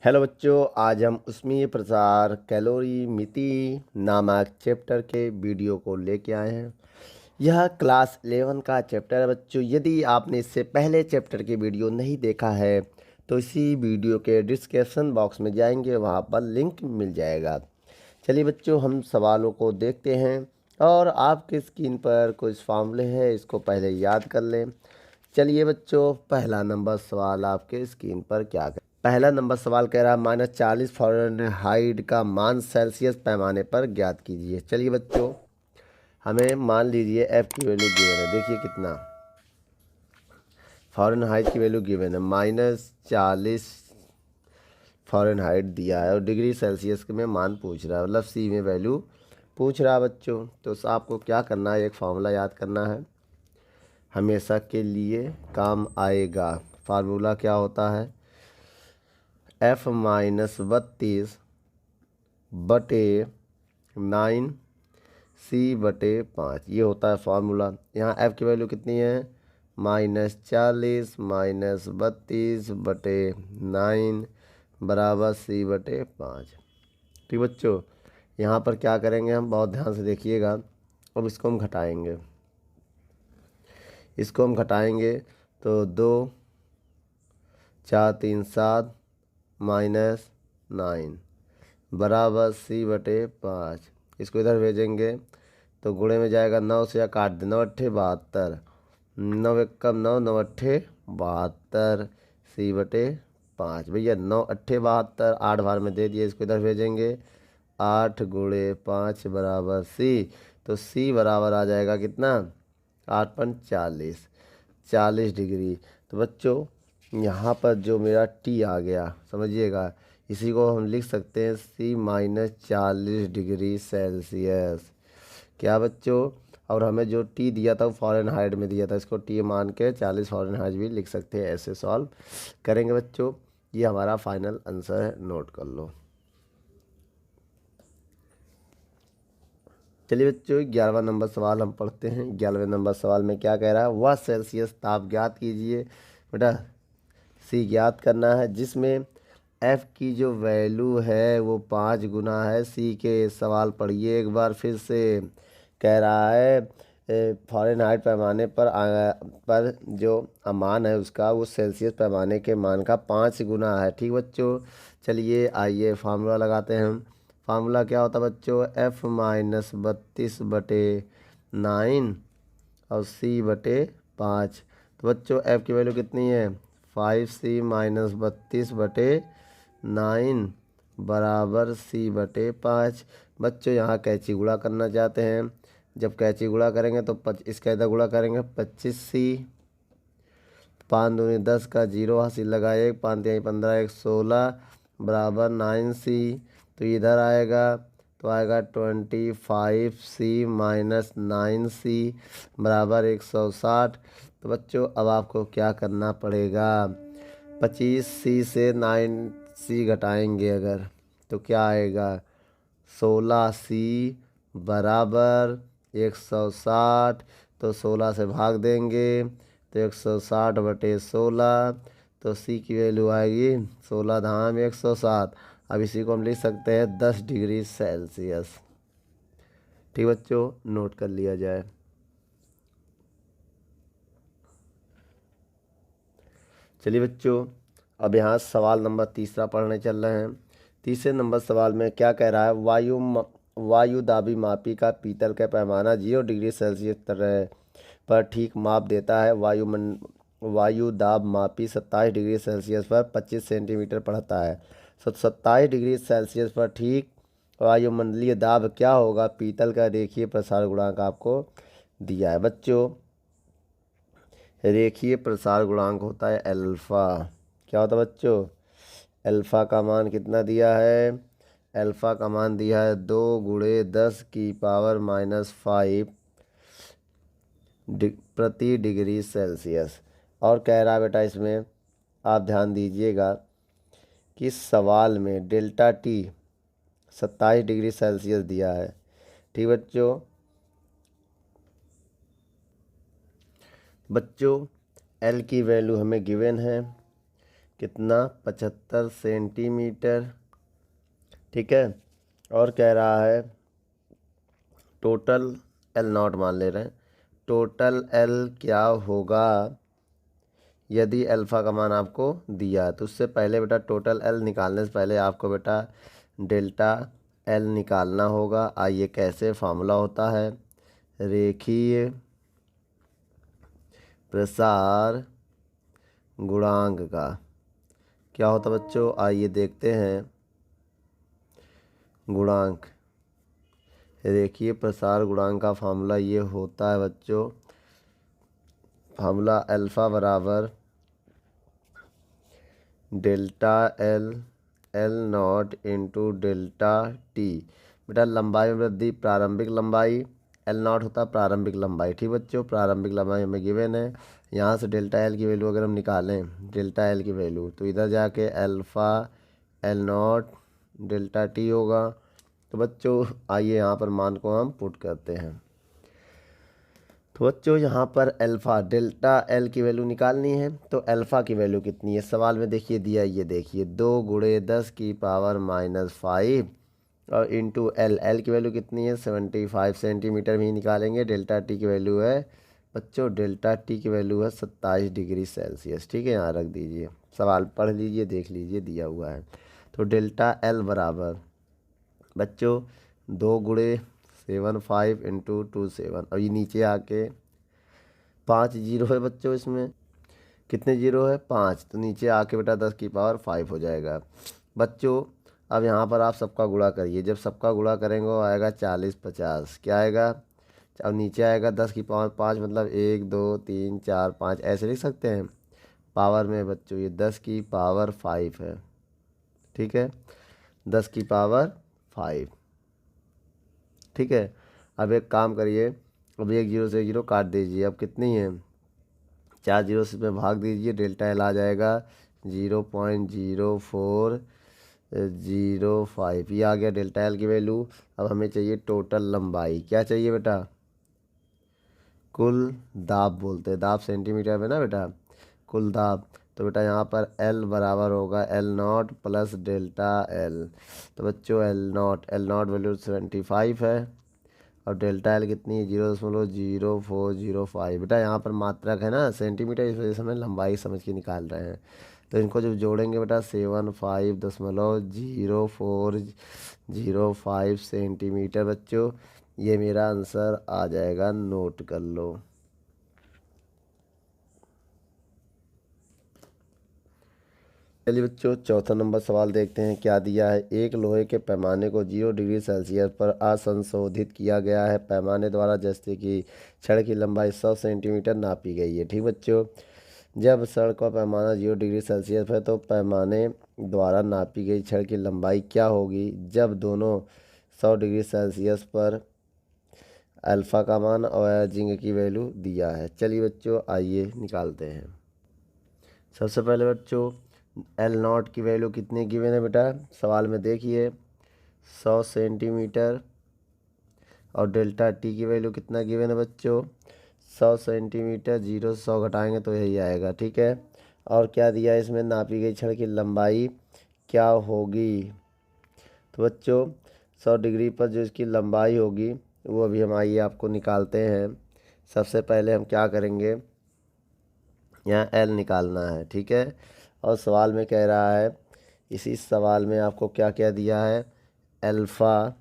Hello बच्चों, आज हम ऊष्मीय प्रसार कैलोरी मिति नामक चैप्टर के वीडियो को लेके आए हैं। यह क्लास 11 का चैप्टर है बच्चों। यदि आपने इससे पहले चैप्टर के वीडियो नहीं देखा है तो इसी वीडियो के डिस्क्रिप्शन बॉक्स में जाएंगे, वहाँ पर लिंक मिल जाएगा। चलिए बच्चों, हम सवालों को देखते हैं और आपके स्क्रीन पर कुछ फॉर्मूले हैं, इसको पहले याद कर लें। चलिए बच्चों, पहला नंबर सवाल आपके स्क्रीन पर क्या कर पहला नंबर सवाल कह रहा है -40 फ़ारेनहाइट का मान सेल्सियस पैमाने पर ज्ञात कीजिए। चलिए बच्चों, हमें मान लीजिए एफ की वैल्यू गिवन है। देखिए कितना फ़ारेनहाइट की वैल्यू गिवन है, -40 फ़ारेनहाइट दिया है और डिग्री सेल्सियस में मान पूछ रहा है, मतलब सी में वैल्यू पूछ रहा है बच्चों। तो आपको क्या करना है, एक फार्मूला याद करना है, हमेशा के लिए काम आएगा। फार्मूला क्या होता है, F-32/9 C/5, ये होता है फार्मूला। यहाँ F की वैल्यू कितनी है, -40 -32/9 बराबर C/5। ठीक बच्चों, यहाँ पर क्या करेंगे हम, बहुत ध्यान से देखिएगा। अब इसको हम घटाएंगे, तो 2 4 3 7 -9 बराबर C/5। इसको इधर भेजेंगे तो गुणे में जाएगा, 9 से या काट दे, 9 अट्ठे 72, 9 एकम 9, 9 अट्ठे 72 C/5। भैया 9 अट्ठे 72, 8 बार में दे दिए, इसको इधर भेजेंगे, 8 गुणे 5 बराबर C। तो C बराबर आ जाएगा कितना, 8 × 40 डिग्री। तो बच्चों यहाँ पर जो मेरा T आ गया, समझिएगा, इसी को हम लिख सकते हैं C-40 डिग्री सेल्सियस। क्या बच्चों, और हमें जो T दिया था वो फ़ारेनहाइट में दिया था, इसको T मान के 40 फ़ारेनहाइट भी लिख सकते हैं। ऐसे सॉल्व करेंगे बच्चों। ये हमारा फाइनल आंसर है, नोट कर लो। चलिए बच्चों, 11वां नंबर सवाल हम पढ़ते हैं। 11वें नंबर सवाल में क्या कह रहा है, वह सेल्सियस ताप ज्ञात कीजिए। बेटा सी ज्ञात करना है, जिसमें एफ़ की जो वैल्यू है वो 5 गुना है। सी के सवाल पढ़िए एक बार फिर से। कह रहा है फ़ारेनहाइट पैमाने पर जो मान है उसका, वो सेल्सियस पैमाने के मान का 5 गुना है। ठीक बच्चों, चलिए आइए फार्मूला लगाते हैं हम। फार्मूला क्या होता है बच्चों, F-32/9 और C/5। तो बच्चों F की वैल्यू कितनी है, 5C - 32/9 बराबर C/5। बच्चों यहाँ कैंची गुणा करना चाहते हैं, जब कैंची गुणा करेंगे तो इसका इधर गुणा करेंगे, 25C, 5 दूनी 10 का 0 हासिल लगा, 1 5 3 15 1 16 बराबर 9C। तो इधर आएगा तो आएगा 25C - 9C बराबर 160। तो बच्चों अब आपको क्या करना पड़ेगा, 25C से 9C घटाएंगे अगर, तो क्या आएगा, 16C बराबर 160। तो 16 से भाग देंगे तो 160/16। तो C की वैल्यू आएगी 16 धाम 160। अब इसी को हम लिख सकते हैं 10 डिग्री सेल्सियस। ठीक बच्चों, नोट कर लिया जाए। चलिए बच्चों, अब यहाँ सवाल नंबर तीसरा पढ़ने चल रहे हैं। तीसरे नंबर सवाल में क्या कह रहा है, वायु दाबी मापी का पीतल का पैमाना 0 डिग्री सेल्सियस तरह पर ठीक माप देता है। वायु दाब मापी 27 डिग्री सेल्सियस पर 25 सेंटीमीटर पढ़ता है। 27 डिग्री सेल्सियस पर ठीक वायुमंडलीय दाब क्या होगा, पीतल का रेखीय प्रसार गुणांक आपको दिया है। बच्चों रेखीय प्रसार गुणांक होता है अल्फ़ा। क्या होता है बच्चों, अल्फ़ा का मान कितना दिया है, अल्फ़ा का मान दिया है 2 × 10⁻⁵ प्रति डिग्री सेल्सियस। और कह रहा है बेटा, इसमें आप ध्यान दीजिएगा कि सवाल में डेल्टा T 27 डिग्री सेल्सियस दिया है। ठीक बच्चों एल की वैल्यू हमें गिवन है, कितना 75 सेंटीमीटर। ठीक है, और कह रहा है टोटल एल नॉट मान ले रहे हैं, टोटल एल क्या होगा यदि अल्फ़ा का मान आपको दिया। तो उससे पहले बेटा टोटल एल निकालने से पहले आपको बेटा डेल्टा एल निकालना होगा। आइए कैसे, फार्मूला होता है रेखीय प्रसार गुणांक का। क्या होता बच्चों, आइए देखते हैं। गुणांक, रेखीय प्रसार गुणांक का फार्मूला ये होता है बच्चों, फार्मूला अल्फ़ा बराबर delta L L not into delta T. बेटा लंबाई में वृद्धि, प्रारंभिक लंबाई, एल नॉट होता है प्रारंभिक लंबाई। ठीक बच्चों, प्रारंभिक लंबाई हमें गिवन है। यहाँ से डेल्टा एल की वैल्यू अगर हम निकालें, डेल्टा एल की वैल्यू, तो इधर जाके alpha L not delta T होगा। तो बच्चों आइए यहाँ पर मान को हम पुट करते हैं। तो बच्चों यहाँ पर अल्फ़ा डेल्टा एल की वैल्यू निकालनी है, तो अल्फ़ा की वैल्यू कितनी है सवाल में देखिए दिया, ये देखिए 2 गुणे 10 की पावर -5 और इंटू एल, एल की वैल्यू कितनी है 75 सेंटीमीटर भी निकालेंगे। डेल्टा टी की वैल्यू है बच्चों, डेल्टा टी की वैल्यू है 27 डिग्री सेल्सियस। ठीक है, यहाँ रख दीजिए, सवाल पढ़ लीजिए, देख लीजिए, दिया हुआ है। तो डेल्टा एल बराबर बच्चों 2 गुणे 75 इंटू 27, और ये नीचे आके 5 जीरो है बच्चों, इसमें कितने जीरो है 5, तो नीचे आके बेटा 10 की पावर 5 हो जाएगा बच्चों। अब यहाँ पर आप सबका गुणा करिए, जब सबका गुणा करेंगे वो आएगा 40 50, क्या आएगा, अब नीचे आएगा 10 की पावर 5, मतलब 1 2 3 4 5 ऐसे लिख सकते हैं। पावर में बच्चों ये 10 की पावर 5 है। ठीक है, 10 की पावर 5। ठीक है, अब एक काम करिए, अब एक जीरो से एक जीरो काट दीजिए, अब कितनी है 4 जीरो से में भाग दीजिए, डेल्टा एल आ जाएगा 0.0405, ये आ गया डेल्टा एल की वैल्यू। अब हमें चाहिए टोटल लंबाई, क्या चाहिए बेटा, कुल दाब बोलते हैं, दाब सेंटीमीटर में ना बेटा, कुल दाब। तो बेटा यहाँ पर एल बराबर होगा L not plus delta L. तो बच्चों एल नॉट वैल्यू 75 है और डेल्टा एल कितनी है 0.0405। बेटा यहाँ पर मात्रक है ना सेंटीमीटर, इस वजह से हमें लंबाई समझ के निकाल रहे हैं। तो इनको जब जोड़ेंगे बेटा 75.0405 सेंटीमीटर बच्चों, ये मेरा आंसर आ जाएगा, नोट कर लो। चलिए बच्चों चौथा नंबर सवाल देखते हैं क्या दिया है। एक लोहे के पैमाने को 0 डिग्री सेल्सियस पर असंशोधित किया गया है। पैमाने द्वारा जैसे कि छड़ की लंबाई 100 सेंटीमीटर नापी गई है। ठीक बच्चों, जब छड़ का पैमाना 0 डिग्री सेल्सियस है तो पैमाने द्वारा नापी गई छड़ की लंबाई क्या होगी जब दोनों 100 डिग्री सेल्सियस पर अल्फ़ा का मान और जिंक की वैल्यू दिया है। चलिए बच्चों आइए निकालते हैं। सबसे पहले बच्चों एल नॉट की वैल्यू कितनी गिवन है बेटा, सवाल में देखिए 100 सेंटीमीटर, और डेल्टा टी की वैल्यू कितना गिवन है बच्चों 100 सेंटीमीटर, 0 से 100 घटाएंगे तो यही आएगा। ठीक है, और क्या दिया है इसमें, नापी गई छड़ की लंबाई क्या होगी। तो बच्चों 100 डिग्री पर जो इसकी लंबाई होगी वो अभी हम आइए आपको निकालते हैं। सबसे पहले हम क्या करेंगे, यहाँ एल निकालना है। ठीक है, और सवाल में कह रहा है, इसी सवाल में आपको क्या क्या दिया है, अल्फ़ा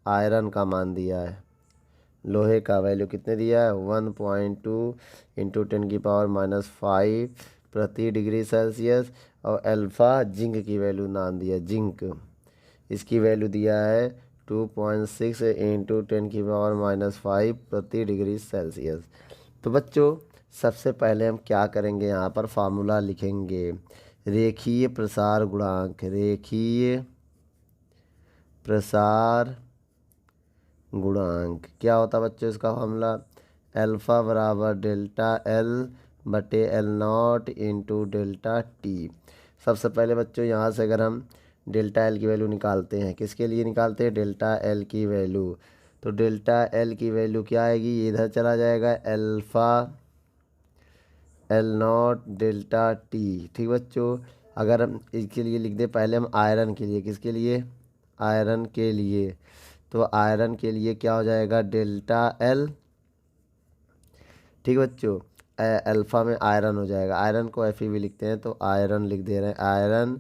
आयरन का मान दिया है, लोहे का वैल्यू कितने दिया है 1.2 इंटू 10⁻⁻5 प्रति डिग्री सेल्सियस, और अल्फ़ा जिंक की वैल्यू नाम दिया जिंक, इसकी वैल्यू दिया है 2.6 इंटू 10⁻⁻5 प्रति डिग्री सेल्सियस। तो बच्चों सबसे पहले हम क्या करेंगे, यहाँ पर फार्मूला लिखेंगे रेखीय प्रसार गुणांक, रेखीय प्रसार गुणांक क्या होता है बच्चों, इसका फार्मूला अल्फ़ा बराबर डेल्टा एल बटे L not into delta T. सबसे पहले बच्चों यहाँ से अगर हम डेल्टा एल की वैल्यू निकालते हैं, किसके लिए निकालते हैं, डेल्टा एल की वैल्यू, तो डेल्टा एल की वैल्यू क्या आएगी, ये इधर चला जाएगा alpha L not delta T. ठीक बच्चों, अगर हम इसके लिए लिख दें पहले हम आयरन के लिए, किसके लिए, आयरन के लिए, तो आयरन के लिए क्या हो जाएगा डेल्टा एल, ठीक बच्चों, अल्फ़ा में आयरन हो जाएगा, आयरन को एफ भी लिखते हैं तो आयरन लिख दे रहे हैं, iron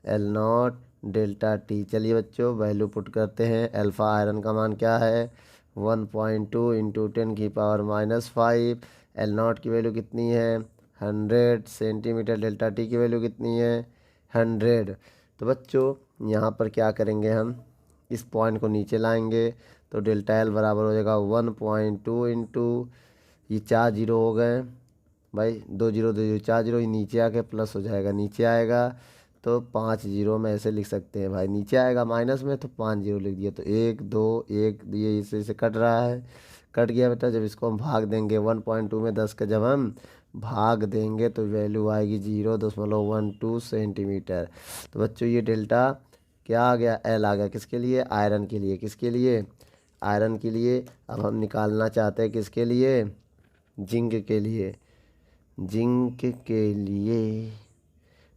L not delta T. चलिए बच्चों वैल्यू पुट करते हैं, अल्फ़ा आयरन का मान क्या है 1.2 इंटू 10⁻⁵, एल नॉट की वैल्यू कितनी है 100 सेंटीमीटर, डेल्टा टी की वैल्यू कितनी है 100। तो बच्चों यहाँ पर क्या करेंगे हम इस पॉइंट को नीचे लाएंगे तो डेल्टा एल बराबर हो जाएगा 1.2 इंटू, ये 4 जीरो हो गए भाई, 2 जीरो 2 जीरो 4 जीरो, ये नीचे आके प्लस हो जाएगा, नीचे आएगा तो 5 जीरो में ऐसे लिख सकते हैं भाई, नीचे आएगा माइनस में तो 5 जीरो लिख दिया, तो 1 2 1 ये इसे कट रहा है, कट गया बेटा। जब इसको हम भाग देंगे 1.2 में 10 का जब हम भाग देंगे तो वैल्यू आएगी 0.12 सेंटीमीटर। तो बच्चों ये डेल्टा क्या आ गया एल आ गया, किसके लिए आयरन के लिए, किसके लिए आयरन के लिए। अब हम निकालना चाहते हैं किसके लिए जिंक के लिए, जिंक के लिए,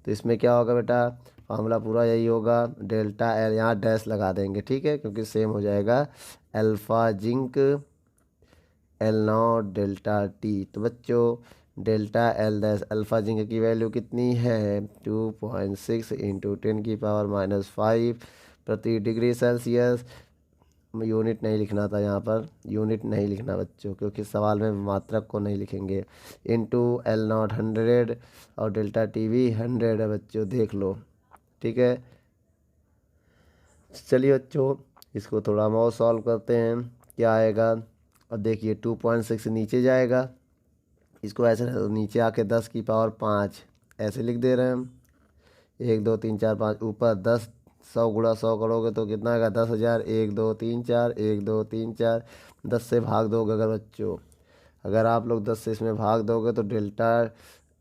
तो इसमें क्या होगा बेटा फार्मूला पूरा यही होगा, डेल्टा एल यहाँ डैश लगा देंगे, ठीक है, क्योंकि सेम हो जाएगा alpha zinc L not delta T. तो बच्चों delta L dash alpha zinc की वैल्यू कितनी है 2.6 इंटू 10⁻⁵ प्रति डिग्री सेल्सियस। यूनिट नहीं लिखना था यहाँ पर, यूनिट नहीं लिखना बच्चों, क्योंकि सवाल में मात्रक को नहीं लिखेंगे। इंटू एल नॉट 100 और डेल्टा टी भी 100 है बच्चों, देख लो, ठीक है। चलिए बच्चों इसको थोड़ा हम और सॉल्व करते हैं, क्या आएगा। अब देखिए 2.6 नीचे जाएगा, इसको ऐसे नीचे आके 10⁵ ऐसे लिख दे रहे हैं हम, 1 2 3 4 5 ऊपर 10, 100 गुणा 100 करोगे तो कितना आएगा 10,000, 1 2 3 4 1 2 3 4, 10 से भाग दोगे अगर बच्चों, अगर आप लोग 10 से इसमें भाग दोगे तो डेल्टा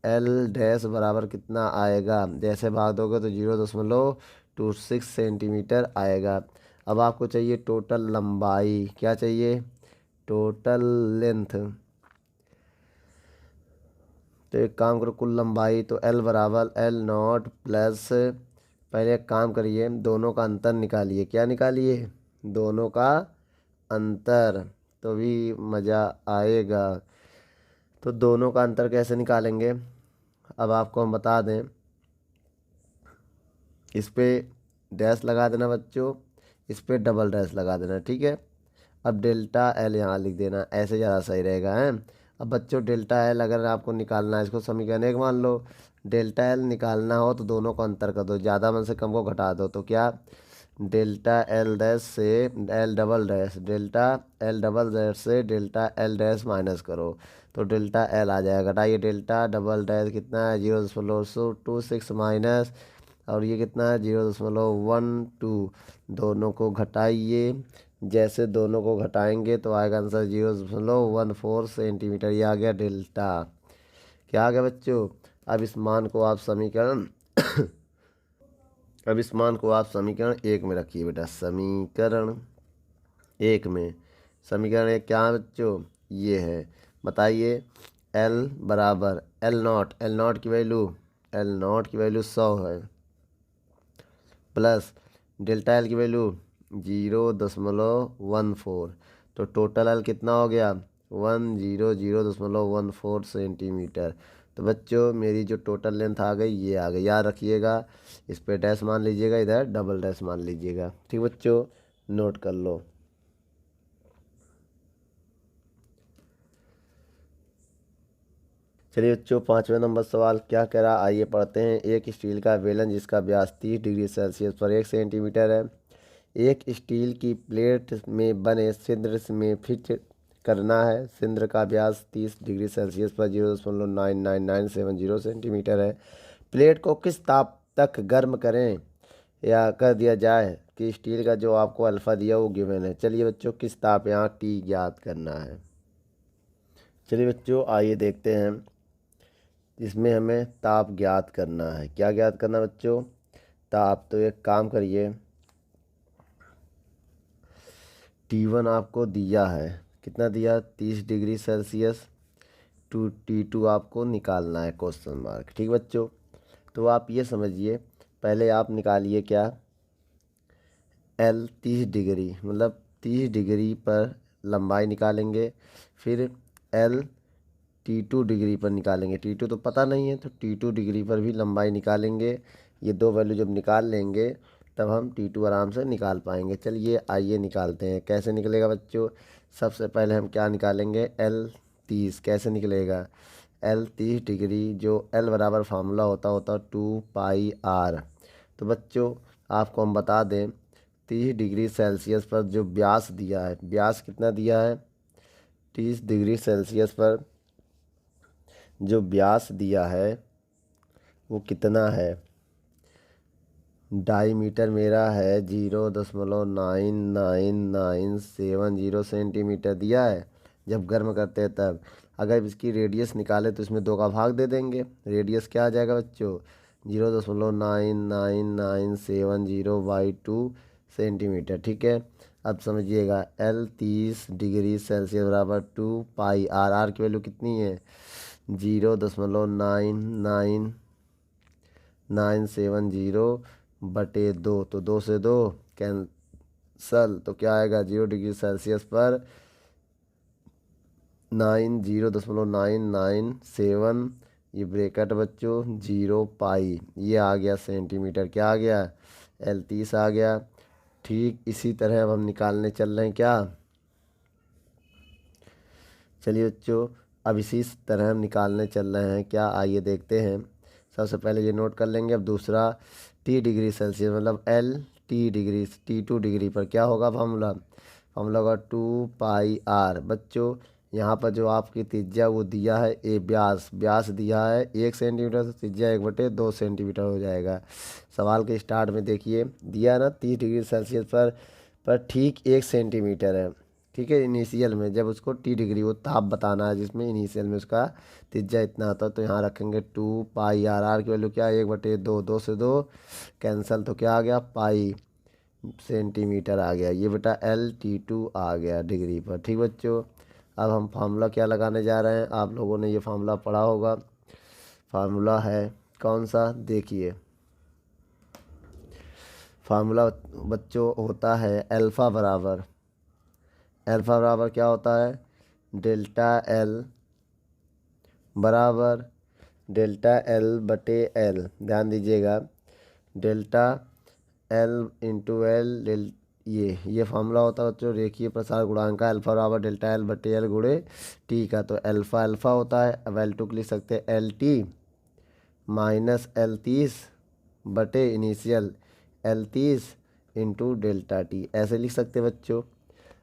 एल डैश बराबर कितना आएगा, जैसे भाग दोगे तो 0.26 सेंटीमीटर आएगा। अब आपको चाहिए टोटल लंबाई, क्या चाहिए टोटल लेंथ, तो एक काम करो कुल लंबाई, तो एल बराबर एल नॉट प्लस, पहले एक काम करिए दोनों का अंतर निकालिए, क्या निकालिए दोनों का अंतर, तो भी मज़ा आएगा। तो दोनों का अंतर कैसे निकालेंगे, अब आपको हम बता दें, इस पे डैश लगा देना बच्चों, इस पे डबल डैश लगा देना, ठीक है। अब डेल्टा एल यहाँ लिख देना, ऐसे ज़्यादा सही रहेगा है। अब बच्चों डेल्टा एल अगर आपको निकालना है, इसको समीकरण एक मान लो, डेल्टा एल निकालना हो तो दोनों को अंतर कर दो, ज़्यादा में से कम को घटा दो, तो क्या डेल्टा एल डैश से L double dash, delta L double dash से डेल्टा एल डैश माइनस करो तो डेल्टा एल आ जाएगा, घटाइए डेल्टा डबल डैश कितना है 0.26 माइनस, और ये कितना है 0.12, दोनों को घटाइए, जैसे दोनों को घटाएंगे तो आएगा आंसर 0.14 सेंटीमीटर, ये आ गया डेल्टा, क्या आ गया बच्चों। अब इस मान को आप समीकरण अब इस मान को आप समीकरण एक में रखिए बेटा, समीकरण एक में, समीकरण एक क्या है बच्चों ये है, बताइए एल बराबर एल नॉट की वैल्यू, एल नॉट की वैल्यू 100 है, प्लस डेल्टा एल की वैल्यू 0.14, तो टोटल एल कितना हो गया 100.14 सेंटीमीटर। तो बच्चों मेरी जो टोटल लेंथ आ गई ये आ गई, याद रखिएगा, इस पे डैश मान लीजिएगा, इधर डबल डैश मान लीजिएगा, ठीक बच्चों नोट कर लो। चलिए बच्चों 5वें नंबर सवाल क्या कह रहा आइए पढ़ते हैं। एक स्टील का बेलन जिसका व्यास 30 डिग्री सेल्सियस पर 1 सेंटीमीटर है, एक स्टील की प्लेट में बने छिद्र में फिट करना है, छिद्र का व्यास 30 डिग्री सेल्सियस पर 0.99970 सेंटीमीटर है। प्लेट को किस ताप तक गर्म करें या कर दिया जाए कि स्टील का जो आपको अल्फ़ा दिया वो गिवन है। चलिए बच्चों किस ताप यहाँ टी ज्ञात करना है। चलिए बच्चों आइए देखते हैं, इसमें हमें ताप ज्ञात करना है, क्या ज्ञात करना बच्चों ताप। तो एक काम करिए T1 आपको दिया है, कितना दिया 30 डिग्री सेल्सियस, T2 आपको निकालना है क्वेश्चन मार्क, ठीक बच्चों। तो आप ये समझिए, पहले आप निकालिए क्या, L 30 डिग्री, मतलब 30 डिग्री पर लंबाई निकालेंगे। फिर L T2 डिग्री पर निकालेंगे, T2 तो पता नहीं है तो T2 डिग्री पर भी लंबाई निकालेंगे। ये दो वैल्यू जब निकाल लेंगे तब हम T2 आराम से निकाल पाएंगे। चलिए आइए निकालते हैं। कैसे निकलेगा बच्चों, सबसे पहले हम क्या निकालेंगे, L 30 कैसे निकलेगा, L 30 डिग्री, जो L बराबर फार्मूला होता 2πr। तो बच्चों आपको हम बता दें, 30 डिग्री सेल्सियस पर जो व्यास दिया है, व्यास कितना दिया है, 30 डिग्री सेल्सियस पर जो व्यास दिया है वो कितना है, डाईमीटर मेरा है 0.9997 सेंटीमीटर दिया है। जब गर्म करते हैं तब, अगर इसकी रेडियस निकाले तो इसमें 2 का भाग दे देंगे। रेडियस क्या आ जाएगा बच्चों, 0.9997 सेंटीमीटर। ठीक है, अब समझिएगा, L 30 डिग्री सेल्सियस बराबर 2πr। आर की वैल्यू कितनी है, 0.9970/2, तो 2 से 2 कैंसल, तो क्या आएगा, 0 डिग्री सेल्सियस पर 0.997, ये ब्रैकेट बच्चों 0π, ये आ गया सेंटीमीटर, क्या आ गया, L 30 आ गया। ठीक इसी तरह अब हम निकालने चल रहे हैं क्या, चलिए बच्चों अब इसी तरह हम निकालने चल रहे हैं क्या, आइए देखते हैं। सबसे पहले ये नोट कर लेंगे। अब दूसरा, T डिग्री सेल्सियस, मतलब L T degree, T2 degree पर क्या होगा फार्मूला, फार्मूला होगा 2πr। बच्चों यहाँ पर जो आपकी त्रिज्या वो दिया है, ए व्यास, व्यास दिया है 1 सेंटीमीटर, तो त्रिज्या 1/2 सेंटीमीटर हो जाएगा। सवाल के स्टार्ट में देखिए दिया है ना, 30 डिग्री सेल्सियस पर ठीक 1 सेंटीमीटर है। ठीक है, इनिशियल में जब उसको T डिग्री, वो ताप बताना है जिसमें इनिशियल में उसका त्रिज्या इतना होता है, तो यहाँ रखेंगे 2πr। आर की वैल्यू क्या है, 1/2, 2 से 2 कैंसल, तो क्या आ गया, पाई सेंटीमीटर आ गया। ये बेटा LT2 आ गया डिग्री पर। ठीक बच्चों, अब हम फार्मूला क्या लगाने जा रहे हैं, आप लोगों ने ये फार्मूला पढ़ा होगा। फार्मूला है कौन सा, देखिए फार्मूला बच्चों होता है अल्फ़ा बराबर क्या होता है, डेल्टा L बराबर डेल्टा L/L। ध्यान दीजिएगा, डेल्टा L/L ये फार्मूला होता है बच्चों रेखीय प्रसार गुणांक का, अल्फा बराबर डेल्टा L/L गुणे टी का। तो अल्फा अल्फा होता है, अब L2 को लिख सकते हैं LT माइनस L 30 बटे initial L 30 into delta T, ऐसे लिख सकते हैं बच्चों।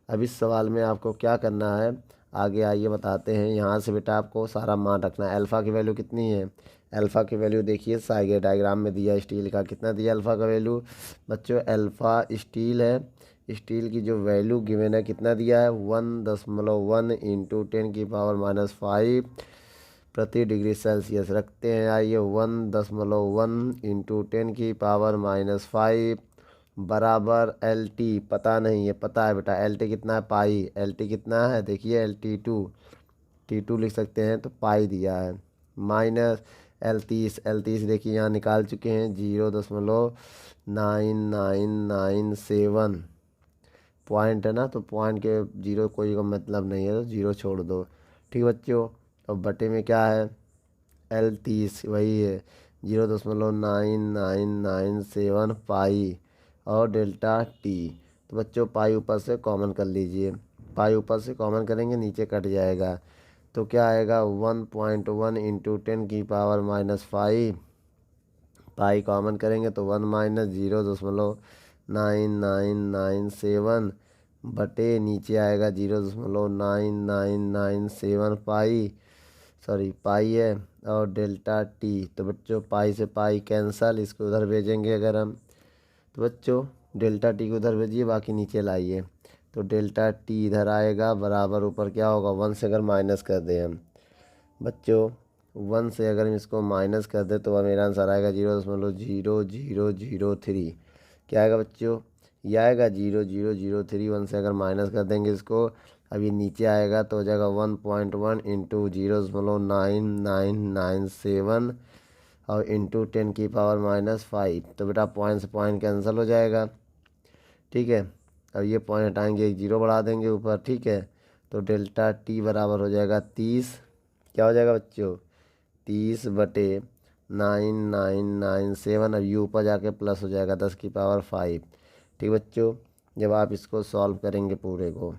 अब इस सवाल में आपको क्या करना है, आगे आइए बताते हैं। यहाँ से बेटा आपको सारा मान रखना है। अल्फ़ा की वैल्यू कितनी है, अल्फ़ा की वैल्यू देखिए साइगे डायग्राम में दिया, स्टील का कितना दिया अल्फ़ा का वैल्यू बच्चों, अल्फ़ा स्टील है, स्टील की जो वैल्यू गिवन है कितना दिया है, 1.1 इंटू 10⁻⁵ प्रति डिग्री सेल्सियस रखते हैं। आइए 1.1 इंटू 10⁻⁵ बराबर LT, पता नहीं है, पता है बेटा LT कितना है, पाई, LT कितना है देखिए, T2 लिख सकते हैं, तो पाई दिया है, माइनस L 30 देखिए यहाँ निकाल चुके हैं, 0.9997 पॉइंट है ना, तो पॉइंट के जीरो कोई का मतलब नहीं है, तो जीरो छोड़ दो। ठीक बच्चों, अब बटे में क्या है, L 30 वही है 0.9997 पाई और डेल्टा टी। तो बच्चों पाई ऊपर से कॉमन कर लीजिए, पाई ऊपर से कॉमन करेंगे नीचे कट जाएगा, तो क्या आएगा 1.1 इंटू 10⁻⁵, पाई कॉमन करेंगे तो 1 माइनस 0.9997 बटे नीचे आएगा 0.9997 पाई, सॉरी पाई है, और डेल्टा टी। तो बच्चों पाई से पाई कैंसल, इसको उधर भेजेंगे अगर हम, तो बच्चों डेल्टा टी को उधर भेजिए, बाकी नीचे लाइए, तो डेल्टा टी इधर आएगा बराबर, ऊपर क्या होगा 1 से अगर माइनस कर दें हम बच्चों, 1 से अगर हम इसको माइनस कर दें तो मेरा आंसर आएगा 0.0003। क्या आएगा बच्चों, ये आएगा 0.003, 1 से अगर माइनस कर देंगे इसको, अब ये नीचे आएगा तो हो जाएगा 1.1 इंटू 0.9997 और इंटू 10⁻⁻5। तो बेटा पॉइंट से पॉइंट कैंसिल हो जाएगा, ठीक है। अब ये पॉइंट हटाएंगे, एक जीरो बढ़ा देंगे ऊपर, ठीक है। तो डेल्टा टी बराबर हो जाएगा 30, क्या हो जाएगा बच्चों, 30/9997। अब यू ऊपर जाके प्लस हो जाएगा 10⁵, ठीक बच्चों। जब आप इसको सॉल्व करेंगे पूरे को,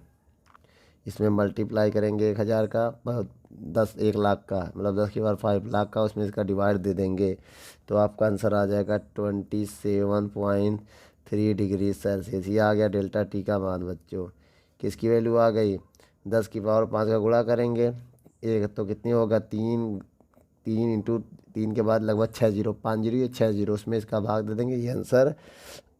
इसमें मल्टीप्लाई करेंगे 1000 का, 1 लाख का, मतलब 10⁵ लाख का, उसमें इसका डिवाइड दे देंगे तो आपका आंसर आ जाएगा 27.3 डिग्री सेल्सियस। ये आ गया डेल्टा टी का मान बच्चों। किसकी वैल्यू आ गई, 10⁵5 का गुणा करेंगे, एक तो कितनी होगा, 3 3 इंटू 3 के बाद लगभग 6 जीरो, 5 जीरो, ये 6 जीरो, उसमें इसका भाग दे देंगे, ये आंसर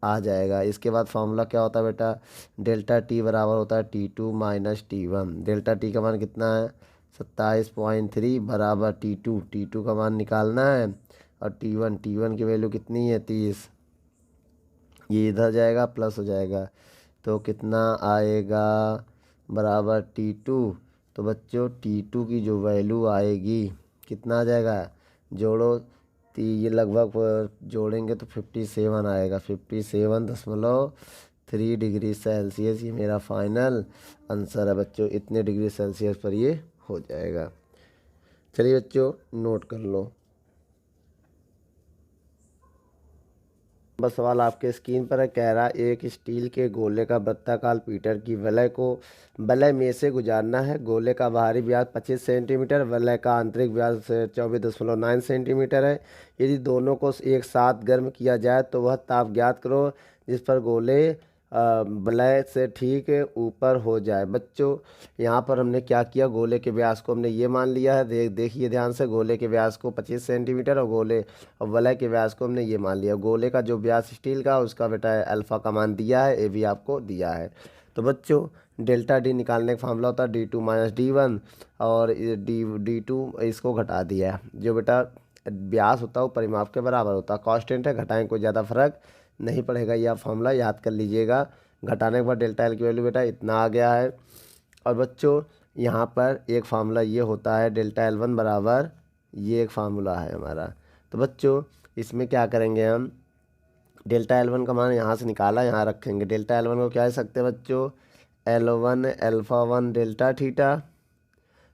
आ जाएगा। इसके बाद फार्मूला क्या होता है बेटा, डेल्टा टी बराबर होता है T2 - T1। डेल्टा टी का मान कितना है, 27.3 बराबर T2 का मान निकालना है, और T1 की वैल्यू कितनी है, 30। ये इधर जाएगा प्लस हो जाएगा, तो कितना आएगा, बराबर T2। तो बच्चों T2 की जो वैल्यू आएगी, कितना आ जाएगा, जोड़ो, ये लगभग जोड़ेंगे तो 57 आएगा, 57.3 डिग्री सेल्सियस। ये मेरा फाइनल आंसर है बच्चों, इतने डिग्री सेल्सियस पर ये हो जाएगा। चलिए बच्चों नोट कर लो। बस सवाल आपके स्क्रीन पर है, कह रहा एक स्टील के गोले का वृत्ताकार पीटर की वलय में से गुजारना है। गोले का बाहरी व्यास 25 सेंटीमीटर, वलय का आंतरिक व्यास 24.9 सेंटीमीटर है। यदि दोनों को एक साथ गर्म किया जाए तो वह ताप ज्ञात करो जिस पर गोले वलय से ठीक ऊपर हो जाए। बच्चों यहाँ पर हमने क्या किया, गोले के व्यास को हमने ये मान लिया है, देखिए ध्यान से, गोले के व्यास को 25 सेंटीमीटर और वलय के व्यास को हमने ये मान लिया। गोले का जो व्यास स्टील का, उसका बेटा अल्फ़ा का मान दिया है, ए भी आपको दिया है। तो बच्चों डेल्टा डी निकालने का फार्मूला होता है D2 - D1, और D2 इसको घटा दिया है। जो बेटा व्यास होता है वो परिमाप के बराबर होता है, कांस्टेंट है, घटाएं कोई ज़्यादा फर्क नहीं पड़ेगा। यह फार्मूला याद कर लीजिएगा। घटाने के बाद डेल्टा एल की वैल्यू बेटा इतना आ गया है। और बच्चों यहाँ पर एक फार्मूला ये होता है डेल्टा L1 बराबर, ये एक फार्मूला है हमारा। तो बच्चों इसमें क्या करेंगे हम, डेल्टा L1 का मान यहाँ से निकाला, यहाँ रखेंगे। डेल्टा L1 को क्या लिख सकते हैं बच्चों, L1 अल्फ़ा 1 डेल्टा थीटा।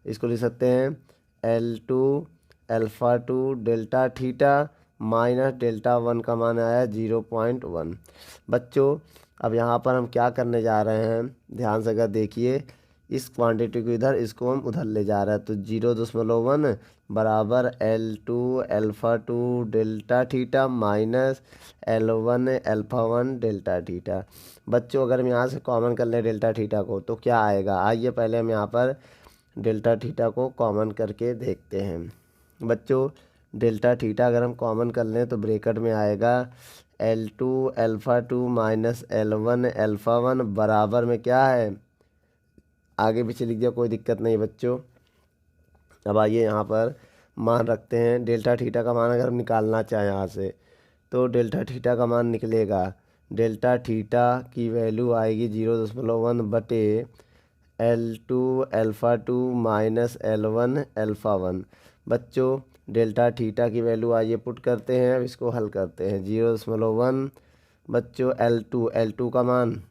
इसको लिख सकते हैं L2 alpha 2 delta theta minus delta 1 का मान आया 0.1। बच्चों अब यहाँ पर हम क्या करने जा रहे हैं, ध्यान से अगर देखिए, इस क्वांटिटी को इधर, इसको हम उधर ले जा रहे हैं। तो 0.1 बराबर L2 alpha 2 delta theta minus L1 alpha 1 delta theta. बच्चों अगर हम यहाँ से कॉमन कर लें डेल्टा थीटा को तो क्या आएगा, आइए पहले हम यहाँ पर डेल्टा थीटा को कॉमन करके देखते हैं। बच्चों डेल्टा थीटा अगर हम कॉमन कर लें तो ब्रैकेट में आएगा L2 alpha 2 minus L1 alpha 1 बराबर में क्या है, आगे पीछे लिख दिया, कोई दिक्कत नहीं बच्चों। अब आइए यहाँ पर मान रखते हैं, डेल्टा थीटा का मान अगर हम निकालना चाहें यहाँ से, तो डेल्टा थीटा का मान निकलेगा, डेल्टा थीटा की वैल्यू आएगी 0.1 बटे L2 alpha 2 minus L1 alpha 1। बच्चों डेल्टा थीटा की वैल्यू आइए पुट करते हैं, अब इसको हल करते हैं। 0.1 बच्चों L2 का मान,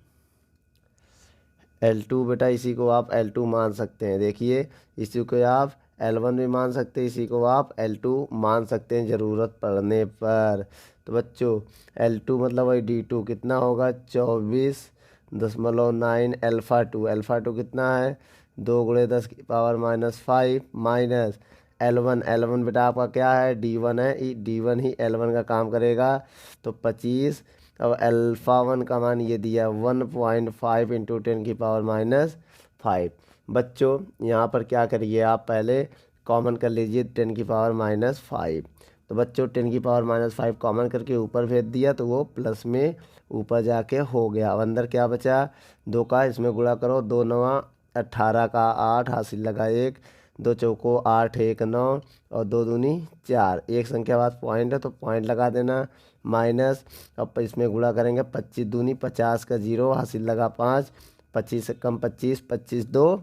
L2 बेटा इसी को आप L2 मान सकते हैं, देखिए इसी को आप L1 भी मान सकते हैं, इसी को आप L2 मान सकते हैं ज़रूरत पड़ने पर। तो बच्चों L2 मतलब वही D2 कितना होगा, 24.9 अल्फ़ा 2 कितना है, 2 × 10⁻⁻5 माइनस L1 बेटा आपका क्या है, D1 है, D1 ही L1 का काम करेगा, तो 25। अब अल्फ़ा 1 का मान ये दिया 1.5 इंटू 10⁻⁻5। बच्चों यहाँ पर क्या करिए, आप पहले कॉमन कर लीजिए 10⁻⁻5। तो बच्चों 10⁻⁻5 कॉमन करके ऊपर भेज दिया तो वो प्लस में ऊपर जाके हो गया। अब अंदर क्या बचा, 2 का इसमें गुणा करो, 2 9 18 का 8 हासिल लगा 1, 2 चौको 8 1 9 और 2 दूनी 4, एक संख्या बाद पॉइंट है तो पॉइंट लगा देना, माइनस। अब इसमें गुणा करेंगे, 25 दूनी 50 का 0 हासिल लगा 5, 25 से कम 25, 25 2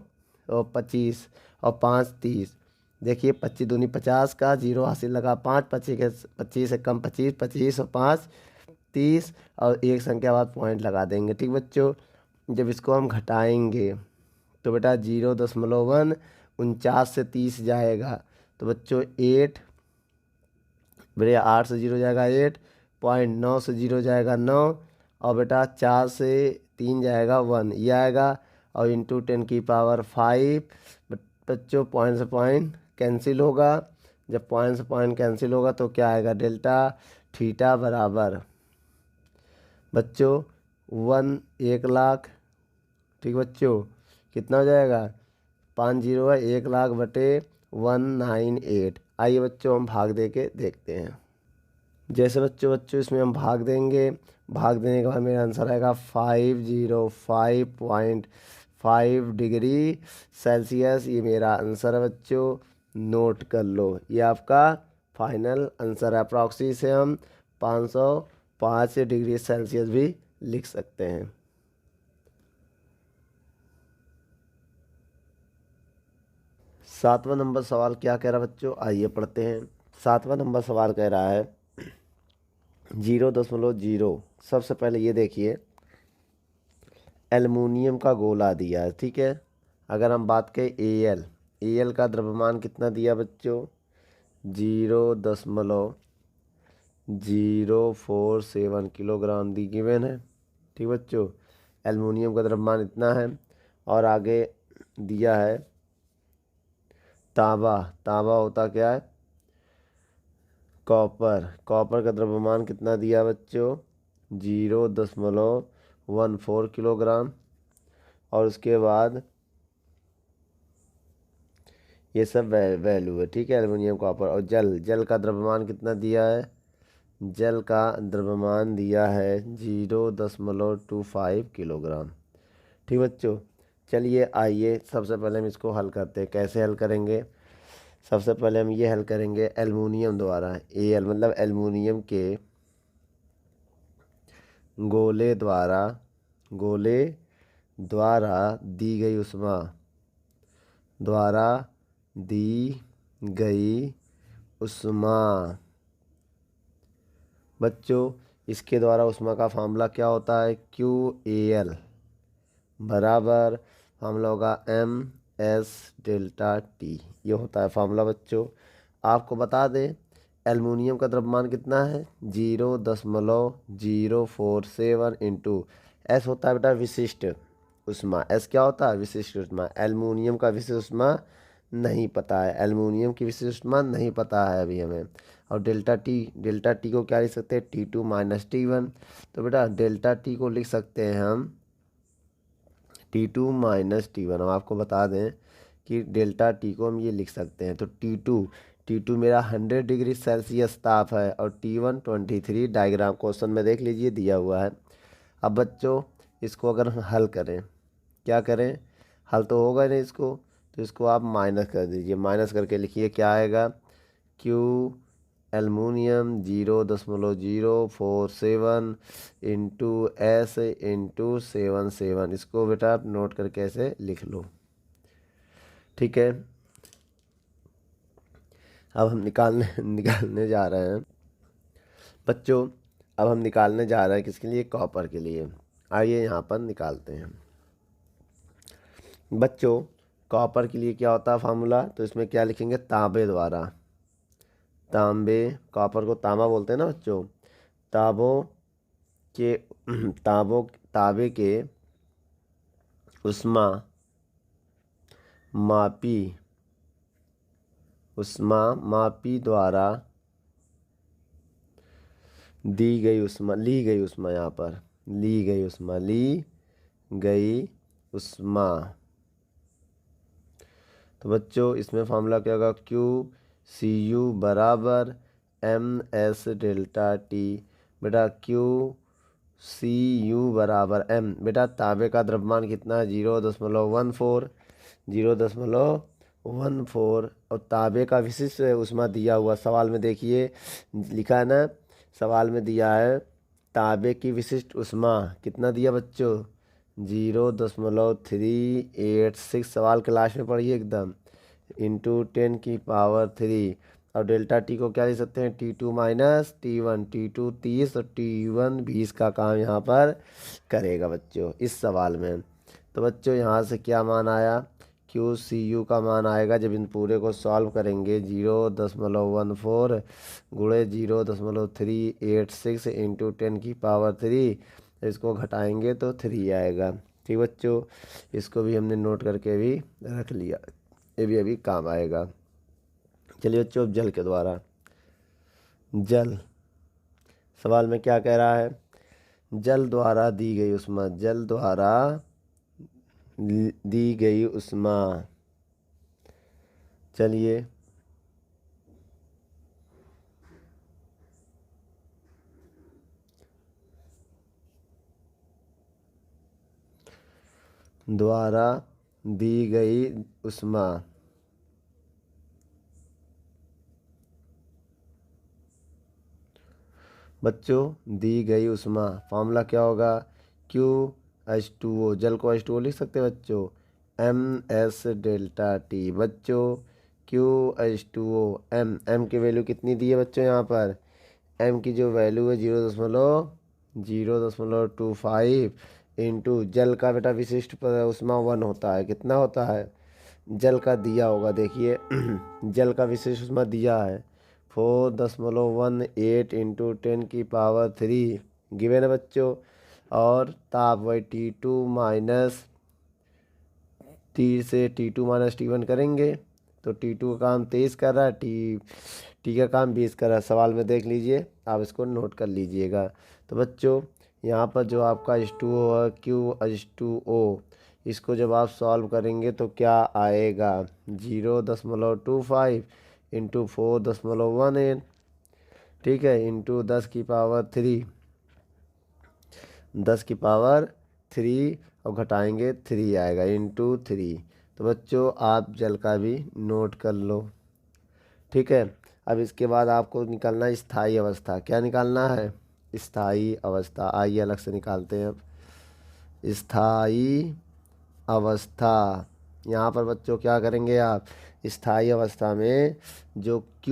और 25 और 5 30, देखिए 25 दूनी 50 का 0 हासिल लगा 5, 25 से कम 25, 25 और 5 30 और एक संख्या बाद पॉइंट लगा देंगे। ठीक बच्चों, जब इसको हम घटाएंगे तो बेटा 0.1 49 से 30 जाएगा तो बच्चों 8, बेटा 8 से 0 जाएगा 8, 0.9 से 0 जाएगा 9 और बेटा 4 से 3 जाएगा 1, ये आएगा और इंटू 10⁵ बच्चों पॉइंट से पॉइंट कैंसिल होगा। जब पॉइंट से पॉइंट कैंसिल होगा तो क्या आएगा, डेल्टा थीटा बराबर बच्चों 1,00,000। ठीक बच्चों, कितना हो जाएगा, 5 0 है 1,00,000 बटे 198। आइए बच्चों हम भाग दे के देखते हैं। जैसे बच्चों इसमें हम भाग देंगे, भाग देने के बाद मेरा आंसर आएगा 505.5 डिग्री सेल्सियस। ये मेरा आंसर है बच्चों, नोट कर लो, ये आपका फाइनल आंसर है। प्रॉक्सी से हम 505 डिग्री सेल्सियस भी लिख सकते हैं। सातवां नंबर सवाल क्या कह रहा है बच्चों, आइए पढ़ते हैं। सातवां नंबर सवाल कह रहा है 0.0। सबसे पहले ये देखिए एल्युमिनियम का गोला दिया है। ठीक है, अगर हम बात करें एल का द्रव्यमान कितना दिया बच्चों, 0.047 किलोग्राम दी गिवन है। ठीक बच्चों, एल्युमिनियम का द्रव्यमान इतना है। और आगे दिया है तांबा होता क्या है, कॉपर का द्रव्यमान कितना दिया बच्चों, 0.14 किलोग्राम। और उसके बाद ये सब वैल्यू है। ठीक है, एल्युमिनियम कॉपर। और जल का द्रव्यमान कितना दिया है, जल का द्रव्यमान दिया है 0.25 किलोग्राम। ठीक बच्चों, चलिए आइए सबसे पहले हम इसको हल करते हैं। कैसे हल करेंगे, सबसे पहले हम ये हल करेंगे एल्युमिनियम द्वारा। एल मतलब एल्युमिनियम के गोले द्वारा दी गई उष्मा। बच्चों इसके द्वारा उष्मा का फार्मूला क्या होता है, QAL बराबर फार्मूला होगा MS डेल्टा T, ये होता है फार्मूला। बच्चों आपको बता दें एल्युमिनियम का द्रव्यमान कितना है, 0.047 इंटू S होता है बेटा विशिष्ट उष्मा। S क्या होता है, विशिष्ट उष्मा। एल्युमिनियम का विशिष्ट उष्मा नहीं पता है, एल्युमिनियम की विशिष्ट उष्मा नहीं पता है अभी हमें। और डेल्टा टी को क्या लिख सकते हैं, T2 - T1। तो बेटा डेल्टा टी को लिख सकते हैं हम T2 - T1। हम आपको बता दें कि डेल्टा टी को हम ये लिख सकते हैं। तो T2 मेरा 100 डिग्री सेल्सियस ताप है और T1 23। डायग्राम क्वेश्चन में देख लीजिए दिया हुआ है। अब बच्चों इसको अगर हम हल करें, क्या करें, हल तो होगा नहीं इसको, तो इसको आप माइनस कर दीजिए। माइनस करके लिखिए क्या आएगा, Q aluminium 0.047 into S into 77। इसको बेटा आप नोट करके ऐसे लिख लो। ठीक है, अब हम निकालने जा रहे हैं बच्चों। अब हम निकालने जा रहे हैं किसके लिए, कॉपर के लिए। आइए यहाँ पर निकालते हैं बच्चों। कॉपर के लिए क्या होता है फार्मूला, तो इसमें क्या लिखेंगे, कॉपर को तांबा बोलते हैं ना बच्चों। तांबे के उष्मा मापी द्वारा ली गई उष्मा। तो बच्चों इसमें फार्मूला क्या होगा, QCU बराबर MS डेल्टा T। बेटा QCU बराबर M, बेटा तांबे का द्रव्यमान कितना है, 0.14 और तांबे का विशिष्ट उष्मा दिया हुआ सवाल में देखिए लिखा है ना, सवाल में दिया है तांबे की विशिष्ट उष्मा कितना दिया बच्चों, 0.386। सवाल क्लास में पढ़िए एकदम, इंटू 10⁻³ और डेल्टा टी को क्या लिख सकते हैं, T2 माइनस T1। T2 30 और T1 20 का काम यहाँ पर करेगा बच्चों इस सवाल में। तो बच्चों यहाँ से क्या मान आया, QCU का मान आएगा जब इन पूरे को सॉल्व करेंगे 0.14 गुणे 0.386 इंटू 10⁻³, इसको घटाएंगे तो 3 आएगा। ठीक बच्चों, इसको भी हमने नोट करके भी रख लिया, ये भी अभी काम आएगा। चलिए बच्चों, अब जल के द्वारा, जल सवाल में क्या कह रहा है, जल द्वारा दी गई उष्मा, जल द्वारा दी गई उष्मा। चलिए द्वारा दी गई उष्मा, बच्चों दी गई उष्मा फॉर्मूला क्या होगा, QH2O, जल को H2O लिख सकते हैं बच्चों, MS डेल्टा टी। बच्चों QH2O, M की वैल्यू कितनी दी है बच्चों, यहाँ पर M की जो वैल्यू है 0.25 इंटू जल का बेटा विशिष्ट उष्मा 1 होता है, कितना होता है, जल का दिया होगा, देखिए जल का विशिष्ट उष्मा दिया है 4.18 इंटू 10⁻³ गिवन है बच्चों। और ताप वही T2 माइनस से T2 माइनस T1 करेंगे तो T2 का काम 23 कर रहा है, टी का काम 20 कर रहा है। सवाल में देख लीजिए, आप इसको नोट कर लीजिएगा। तो बच्चों यहाँ पर जो आपका H2O है, QH2O, इसको जब आप सॉल्व करेंगे तो क्या आएगा, 0.25 इंटू 4.18, ठीक है, इंटू 10⁻³ और घटाएंगे 3 आएगा, इंटू 3। तो बच्चों आप जल का भी नोट कर लो, ठीक है। अब इसके बाद आपको निकालना है स्थायी अवस्था, क्या निकालना है, स्थायी अवस्था। आइए अलग से निकालते हैं अब स्थायी अवस्था। यहाँ पर बच्चों क्या करेंगे आप, स्थायी अवस्था में जो Q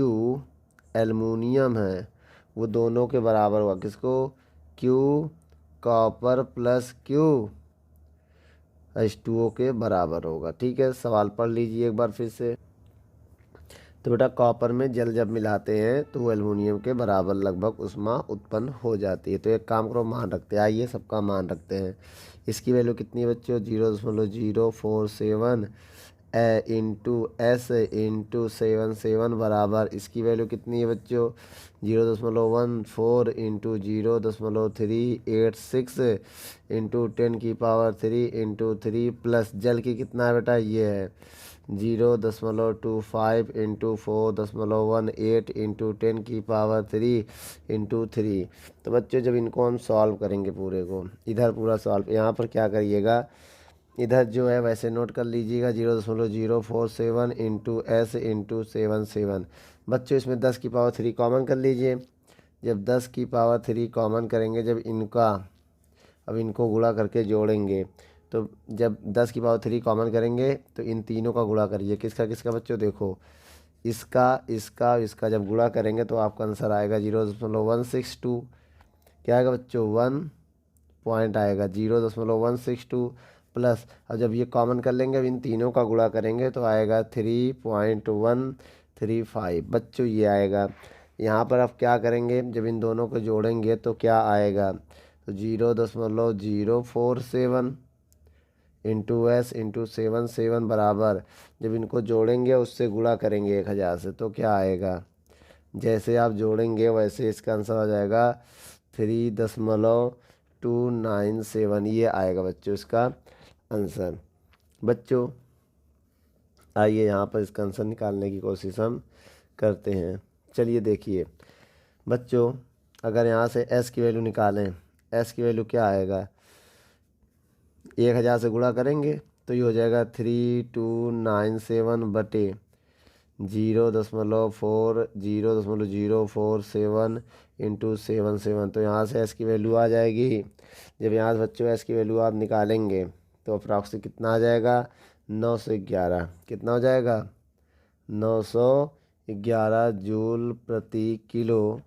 एल्युमिनियम है वो दोनों के बराबर होगा, किसको, Q copper plus Q H2O के बराबर होगा। ठीक है, सवाल पढ़ लीजिए एक बार फिर से। तो बेटा कॉपर में जल जब मिलाते हैं तो वो एल्युमिनियम के बराबर लगभग उष्मा उत्पन्न हो जाती है। तो एक काम करो, मान रखते हैं, आइए सबका मान रखते हैं। इसकी वैल्यू कितनी है बच्चों, 0.047 इंटू S इंटू 77 बराबर, इसकी वैल्यू कितनी है बच्चों, 0.14 इंटू 0.386 इंटू 10⁻³ इंटू 3 प्लस जल की कितना है बेटा, ये है 0.25 इंटू 4.18 इंटू 10⁻³ इंटू 3। तो बच्चों जब इनको हम सॉल्व करेंगे पूरे को, इधर पूरा सॉल्व, यहाँ पर क्या करिएगा, इधर जो है वैसे नोट कर लीजिएगा 0.047 इंटू S इंटू 77। बच्चों इसमें 10⁻³ कॉमन कर लीजिए। जब 10⁻³ कॉमन करेंगे, जब इनका अब इनको गुणा करके जोड़ेंगे, तो जब 10⁻³ कॉमन करेंगे तो इन तीनों का गुणा करिए, किसका किसका बच्चों, देखो इसका इसका इसका जब गुणा करेंगे तो आपका आंसर आएगा 0.162, क्या आएगा बच्चों, 1 पॉइंट आएगा 0.162 प्लस, और जब ये कॉमन कर लेंगे, अब इन तीनों का गुणा करेंगे तो आएगा 3.135 बच्चों, ये आएगा। यहाँ पर आप क्या करेंगे, जब इन दोनों को जोड़ेंगे तो क्या आएगा, तो 0.047 इंटू S इंटू 77 बराबर, जब इनको जोड़ेंगे उससे गुणा करेंगे 1000 से तो क्या आएगा, जैसे आप जोड़ेंगे वैसे इसका आंसर आ जाएगा 3.297, ये आएगा बच्चों इसका आंसर। बच्चों आइए यहाँ पर इसका आंसर निकालने की कोशिश हम करते हैं। चलिए देखिए बच्चों, अगर यहाँ से S की वैल्यू निकालें, S की वैल्यू क्या आएगा, 1000 से गुणा करेंगे तो ये हो जाएगा 3297 बटे 0.047 इंटू 77। तो यहाँ से S की वैल्यू आ जाएगी। जब यहाँ से बच्चों S की वैल्यू आप निकालेंगे तो अप्रॉक्स कितना आ जाएगा, 9 से 11, कितना हो जाएगा 911 जूल प्रति किलो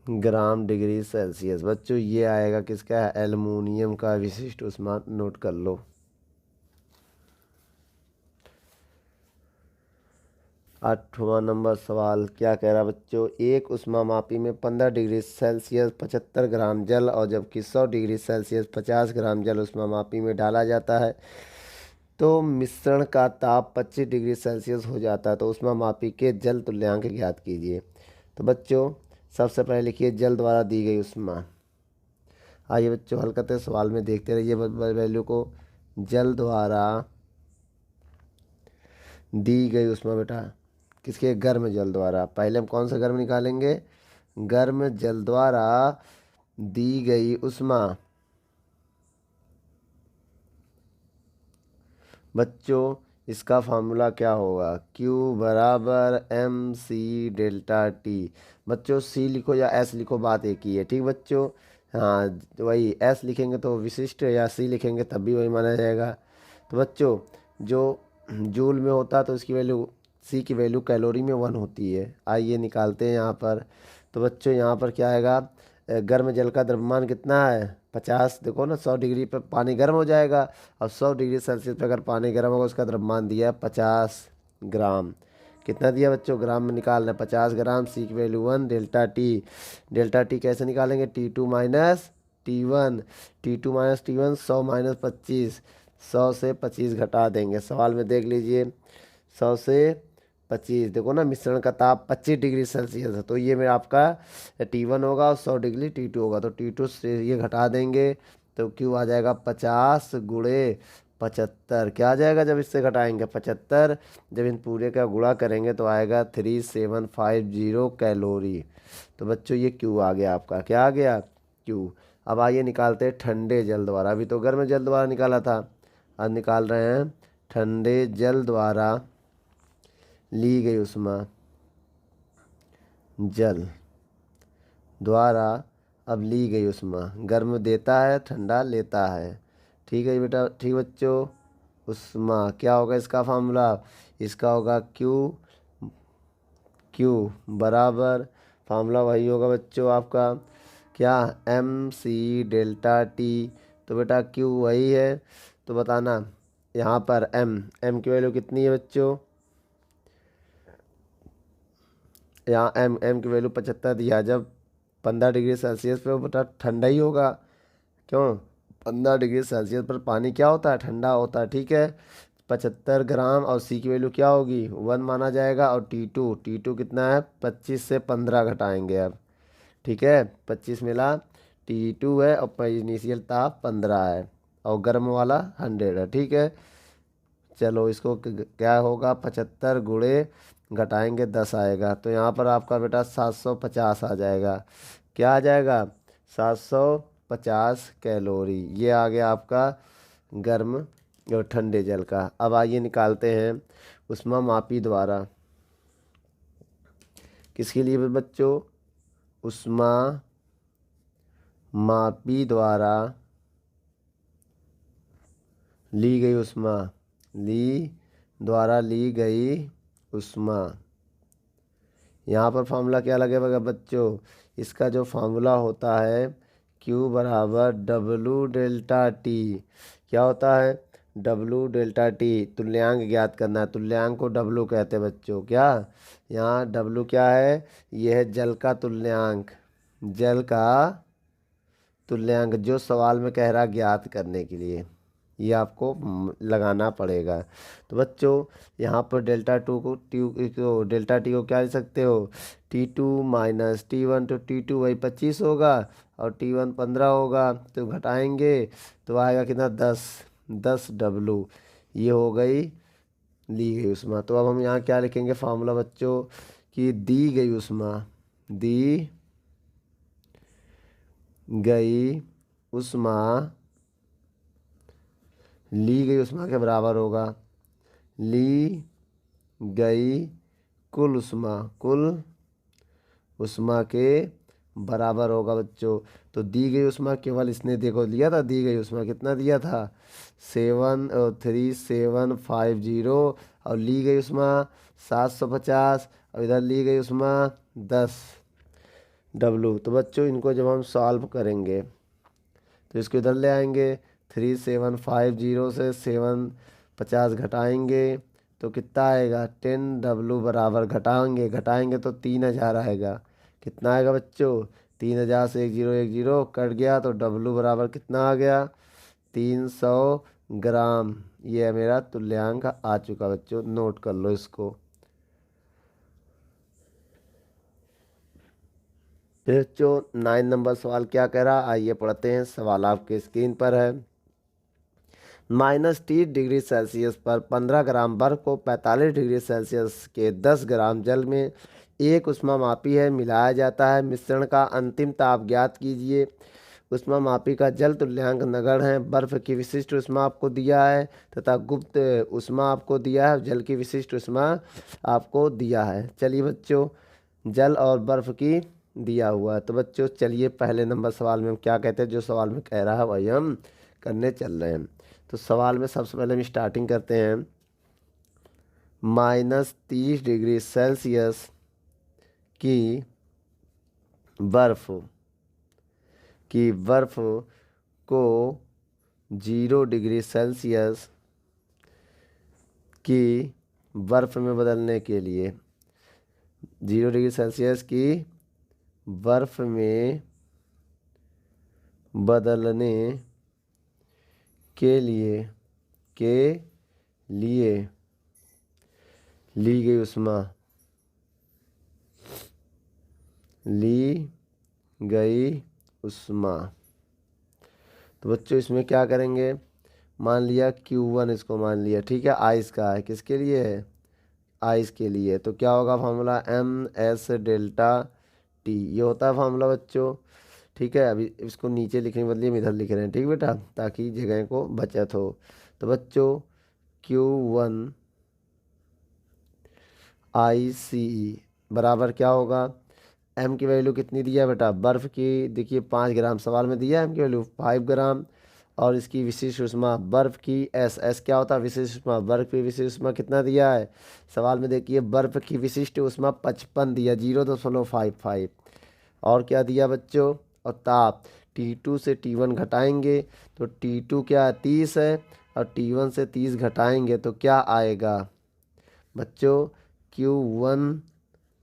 ग्राम डिग्री सेल्सियस। बच्चों ये आएगा किसका, एल्युमिनियम का विशिष्ट ऊष्मा, नोट कर लो। 8वां नंबर सवाल क्या कह रहा है बच्चों, एक ऊष्मामापी में 15 डिग्री सेल्सियस 75 ग्राम जल और जबकि 100 डिग्री सेल्सियस 50 ग्राम जल ऊष्मामापी में डाला जाता है तो मिश्रण का ताप 25 डिग्री सेल्सियस हो जाता है। तो ऊष्मामापी के जल तुल्यांक ज्ञात कीजिए। तो बच्चों सबसे पहले लिखिए जल द्वारा दी गई ऊष्मा। आइए बच्चों हल करते हैं, सवाल में देखते रहिए वैल्यू को। जल द्वारा दी गई ऊष्मा बेटा किसके, गर्म जल द्वारा। पहले हम कौन सा गर्म निकालेंगे, गर्म जल द्वारा दी गई ऊष्मा। बच्चों इसका फार्मूला क्या होगा, Q बराबर MC डेल्टा T। बच्चों C लिखो या S लिखो, बात एक ही है, ठीक बच्चों। हाँ वही S लिखेंगे तो विशिष्ट, या C लिखेंगे तब भी वही माना जाएगा। तो बच्चों जो जूल में होता है तो इसकी वैल्यू, C की वैल्यू कैलोरी में 1 होती है। आइए निकालते हैं यहाँ पर। तो बच्चों यहाँ पर क्या आएगा, गर्म जल का द्रव्यमान कितना है 50। देखो ना 100 डिग्री पर पानी गर्म हो जाएगा और 100 डिग्री सेल्सियस पर अगर पानी गर्म होगा उसका द्रव्यमान दिया है 50 ग्राम। कितना दिया बच्चों, ग्राम में निकालना है 50 ग्राम। सी की value 1, delta T. Delta T कैसे निकालेंगे, T2 minus T1। T2 minus T1 100 minus 25, 100 से 25 घटा देंगे। सवाल में देख लीजिए 100 से 25, देखो ना मिश्रण का ताप 25 डिग्री सेल्सियस है तो ये मेरा आपका T1 होगा और 100 डिग्री T2 होगा। तो T2 से ये घटा देंगे तो क्यों आ जाएगा 50 गुणे 75। क्या आ जाएगा जब इससे घटाएंगे 75, जब इन पूरे का गुणा करेंगे तो आएगा 3750 कैलोरी। तो बच्चों ये क्यू आ गया आपका, क्या आ गया, क्यू। अब आइए निकालते हैं ठंडे जल द्वारा। अभी तो गर्म जल द्वारा निकाला था, अब निकाल रहे हैं ठंडे जल द्वारा ली गई ऊष्मा। जल द्वारा अब ली गई ऊष्मा, गर्म देता है ठंडा लेता है, ठीक है बेटा, ठीक बच्चों। ऊष्मा क्या होगा इसका फार्मूला, इसका होगा क्यू बराबर, फार्मूला वही होगा बच्चों आपका क्या, MC डेल्टा टी। तो बेटा क्यू वही है, तो बताना यहाँ पर M की वैल्यू कितनी है बच्चों, यहाँ M की वैल्यू 75 दिया। जब 15 डिग्री सेल्सियस पे बेटा ठंडा ही होगा, क्यों 15 डिग्री सेल्सियस पर पानी क्या होता है, ठंडा होता है, ठीक है। 75 ग्राम और C की वैल्यू क्या होगी 1 माना जाएगा। और T2 कितना है 25 से 15 घटाएंगे अब, ठीक है। 25 मिला T2 है और इनिशियल ताप 15 है और गर्म वाला 100 है, ठीक है। चलो इसको क्या होगा 75 गुणे घटाएंगे 10 आएगा, तो यहाँ पर आपका बेटा 750 आ जाएगा। क्या आ जाएगा 750 कैलोरी। ये आ गया आपका गर्म और ठंडे जल का। अब आइए निकालते हैं ऊष्मामापी द्वारा, किसके लिए बच्चों, ऊष्मामापी द्वारा ली गई ऊष्मा, ली गई ऊष्मा। यहाँ पर फार्मूला क्या लगेगा बच्चों, इसका जो फार्मूला होता है Q बराबर W डेल्टा टी। क्या होता है W डेल्टा टी, तुल्यांक ज्ञात करना है। तुल्यांक को W कहते हैं बच्चों, क्या यहाँ W क्या है, यह है जल का तुल्यांक, जल का तुल्यांक जो सवाल में कह रहा ज्ञात करने के लिए ये आपको लगाना पड़ेगा। तो बच्चों यहाँ पर डेल्टा टी को क्या लिख सकते हो, T2 माइनस T1। तो T2 वही 25 होगा और T1 15 होगा, तो घटाएंगे तो आएगा कितना 10 W। ये हो गई ली गई ऊष्मा। तो अब हम यहाँ क्या लिखेंगे फार्मूला बच्चों कि दी गई ऊष्मा, दी गई ऊष्मा ली गई ऊष्मा के बराबर होगा ली गई कुल ऊष्मा, कुल ऊष्मा के बराबर होगा बच्चों। तो दी गई ऊष्मा केवल इसने देखो लिया था, दी गई ऊष्मा कितना दिया था 3750 और ली गई ऊष्मा 750 और इधर ली गई ऊष्मा 10 W। तो बच्चों इनको जब हम सॉल्व करेंगे तो इसको इधर ले आएंगे, 3750 से 750 घटाएंगे तो कितना आएगा 10W बराबर, घटाएंगे घटाएंगे तो 3000 आएगा। कितना आएगा बच्चों 3000 से 1010 कट गया तो W बराबर कितना आ गया 300 ग्राम। ये है मेरा तुल्यांक आ चुका बच्चों, नोट कर लो इसको। बच्चों 9 नंबर सवाल क्या कह रहा, आइए पढ़ते हैं। सवाल आपके स्क्रीन पर है। -30 डिग्री सेल्सियस पर 15 ग्राम बर्फ को 45 डिग्री सेल्सियस के 10 ग्राम जल में एक ऊष्मामापी है मिलाया जाता है। मिश्रण का अंतिम ताप ज्ञात कीजिए। ऊष्मामापी का जल तुल्यांक नगण्य है। बर्फ की विशिष्ट ऊष्मा आपको दिया है तथा गुप्त ऊष्मा आपको दिया है, जल की विशिष्ट ऊष्मा आपको दिया है। चलिए बच्चों जल और बर्फ की दिया हुआ है। तो बच्चों चलिए पहले नंबर सवाल में हम क्या कहते हैं, जो सवाल में कह रहा है वही हम करने चल रहे हैं। तो सवाल में सबसे पहले हम स्टार्टिंग करते हैं। -30 डिग्री सेल्सियस की बर्फ को 0 डिग्री सेल्सियस की बर्फ में बदलने के लिए 0 डिग्री सेल्सियस की बर्फ में बदलने के लिए ली गई ऊष्मा। तो बच्चों इसमें क्या करेंगे, मान लिया Q1 इसको मान लिया, ठीक है। आइस का है, किसके लिए है आइस के लिए। तो क्या होगा फॉर्मूला MS डेल्टा T, ये होता है फॉर्मूला बच्चों, ठीक है। अभी इसको नीचे लिखने के बदले हम इधर लिख रहे हैं, ठीक बेटा, ताकि जगह को बचत हो। तो बच्चों Q1 ICE बराबर क्या होगा, M की वैल्यू कितनी दिया है बेटा, बर्फ़ की देखिए 5 ग्राम सवाल में दिया है, M की वैल्यू 5 ग्राम और इसकी विशिष्ट ऊष्मा बर्फ़ की S क्या होता है विशिष्ट ऊष्मा, बर्फ़ की विशिष्ट ऊष्मा कितना दिया है सवाल में देखिए, बर्फ़ की विशिष्ट ऊष्मा 55 दिया 0.55। और क्या दिया बच्चों, और ताप T2 से T1 घटाएंगे तो T2 क्या 30 है और T1 से 30 घटाएंगे तो क्या आएगा बच्चों, Q1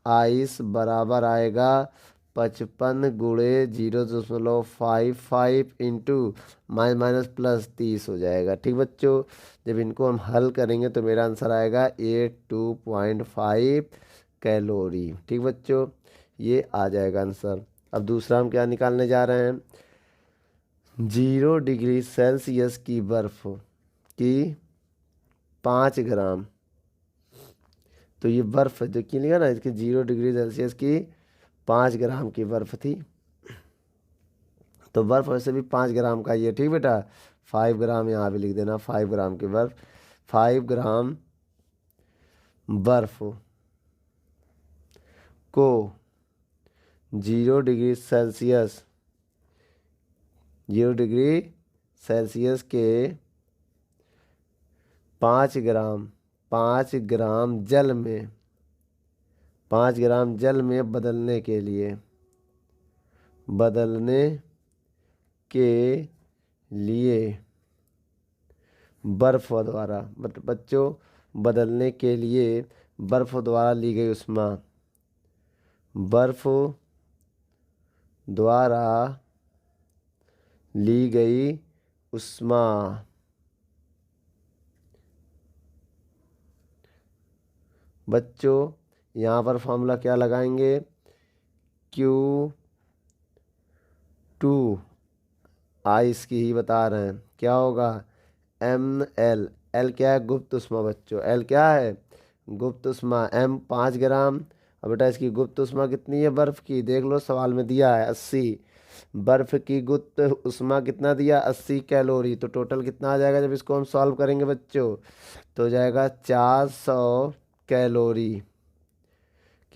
आइस बराबर आएगा 55 गुणे 0.55 इंटू -+30 हो जाएगा, ठीक बच्चों। जब इनको हम हल करेंगे तो मेरा आंसर आएगा 82.5 कैलोरी, ठीक बच्चों, ये आ जाएगा आंसर। अब दूसरा हम क्या निकालने जा रहे हैं, 0 डिग्री सेल्सियस की बर्फ की 5 ग्राम, तो ये बर्फ़ जो की लिखा ना इसकी 0 डिग्री सेल्सियस की 5 ग्राम की बर्फ़ थी। तो बर्फ़ वैसे भी 5 ग्राम का ही है, ठीक बेटा, 5 ग्राम यहाँ भी लिख देना, 5 ग्राम की बर्फ़, 5 ग्राम बर्फ़ को 0 डिग्री सेल्सियस के 5 ग्राम जल में बदलने के लिए बर्फ द्वारा, मतलब बच्चों बदलने के लिए बर्फ द्वारा ली गई ऊष्मा, बर्फ द्वारा ली गई ऊष्मा बच्चों यहाँ पर फॉर्मूला क्या लगाएंगे, Q2 आइस की ही बता रहे हैं, क्या होगा ML, L क्या है गुप्त ऊष्मा बच्चों, L क्या है गुप्त ऊष्मा, M 5 ग्राम। अब बेटा इसकी गुप्त ऊष्मा कितनी है बर्फ़ की, देख लो सवाल में दिया है 80, बर्फ़ की गुप्त ऊष्मा कितना दिया 80 कैलोरी। तो टोटल कितना आ जाएगा जब इसको हम सॉल्व करेंगे बच्चों, तो हो जाएगा 400 कैलोरी,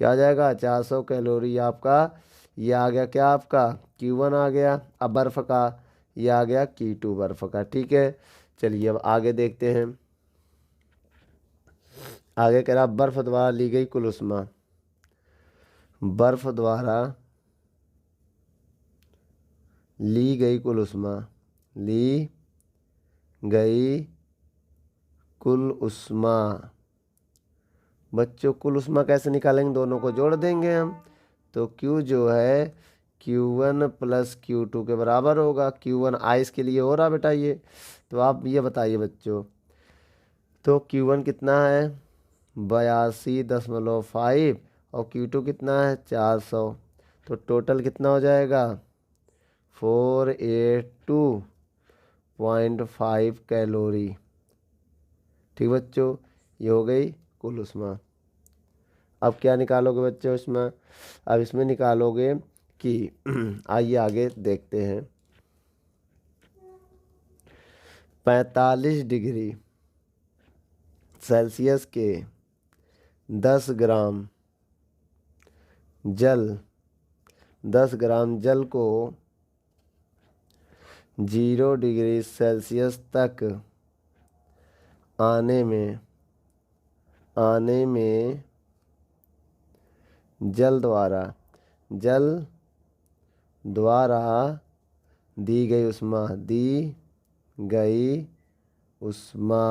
क्या आ जाएगा 400 कैलोरी आपका ये आ गया क्या आपका Q1 आ गया। अब बर्फ़ का ये आ गया Q2 बर्फ़ का। ठीक है, चलिए अब आगे देखते हैं। आगे कह रहा बर्फ़ द्वारा ली गई कुल ऊष्मा, बर्फ़ द्वारा ली गई कुल ऊष्मा, ली गई कुल ऊष्मा। बच्चों कुल ऊष्मा कैसे निकालेंगे, दोनों को जोड़ देंगे हम। तो Q जो है Q1 प्लस Q2 के बराबर होगा। Q1 आइस के लिए हो रहा बेटा ये। तो आप ये बताइए बच्चों, तो Q1 कितना है 82.5 और Q2 कितना है 400। तो टोटल कितना हो जाएगा 482.5 कैलोरी। ठीक बच्चों, ये हो गई कुल ऊष्मा। अब क्या निकालोगे बच्चों इसमें, अब इसमें निकालोगे कि आइए आगे देखते हैं। 45 डिग्री सेल्सियस के 10 ग्राम जल 10 ग्राम जल को 0 डिग्री सेल्सियस तक आने में जल द्वारा दी गई ऊष्मा।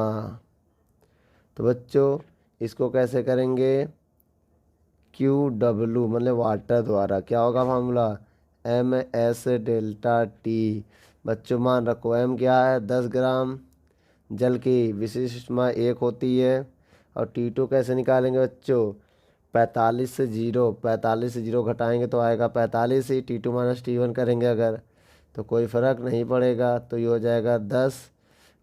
तो बच्चों इसको कैसे करेंगे, QW मतलब वाटर द्वारा क्या होगा फॉर्मूला MS डेल्टा T। बच्चों मान रखो M क्या है 10 ग्राम, जल की विशिष्ट ऊष्मा 1 होती है। और T2 कैसे निकालेंगे बच्चों, 45 से 0 घटाएंगे तो आएगा 45 ही। T2 माइनस T1 करेंगे अगर तो कोई फ़र्क नहीं पड़ेगा, तो ये हो जाएगा 10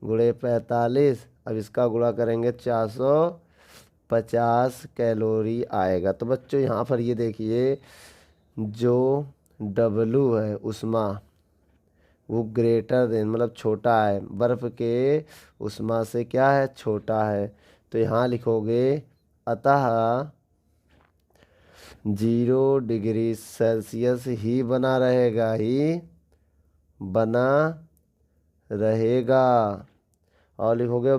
गुणे 45। अब इसका गुणा करेंगे 450 कैलोरी आएगा। तो बच्चों यहाँ पर ये देखिए जो W है ऊष्मा वो ग्रेटर देन मतलब छोटा है, बर्फ़ के ऊष्मा से क्या है छोटा है। तो यहाँ लिखोगे अतः 0 डिग्री सेल्सियस ही बना रहेगा और लिखोगे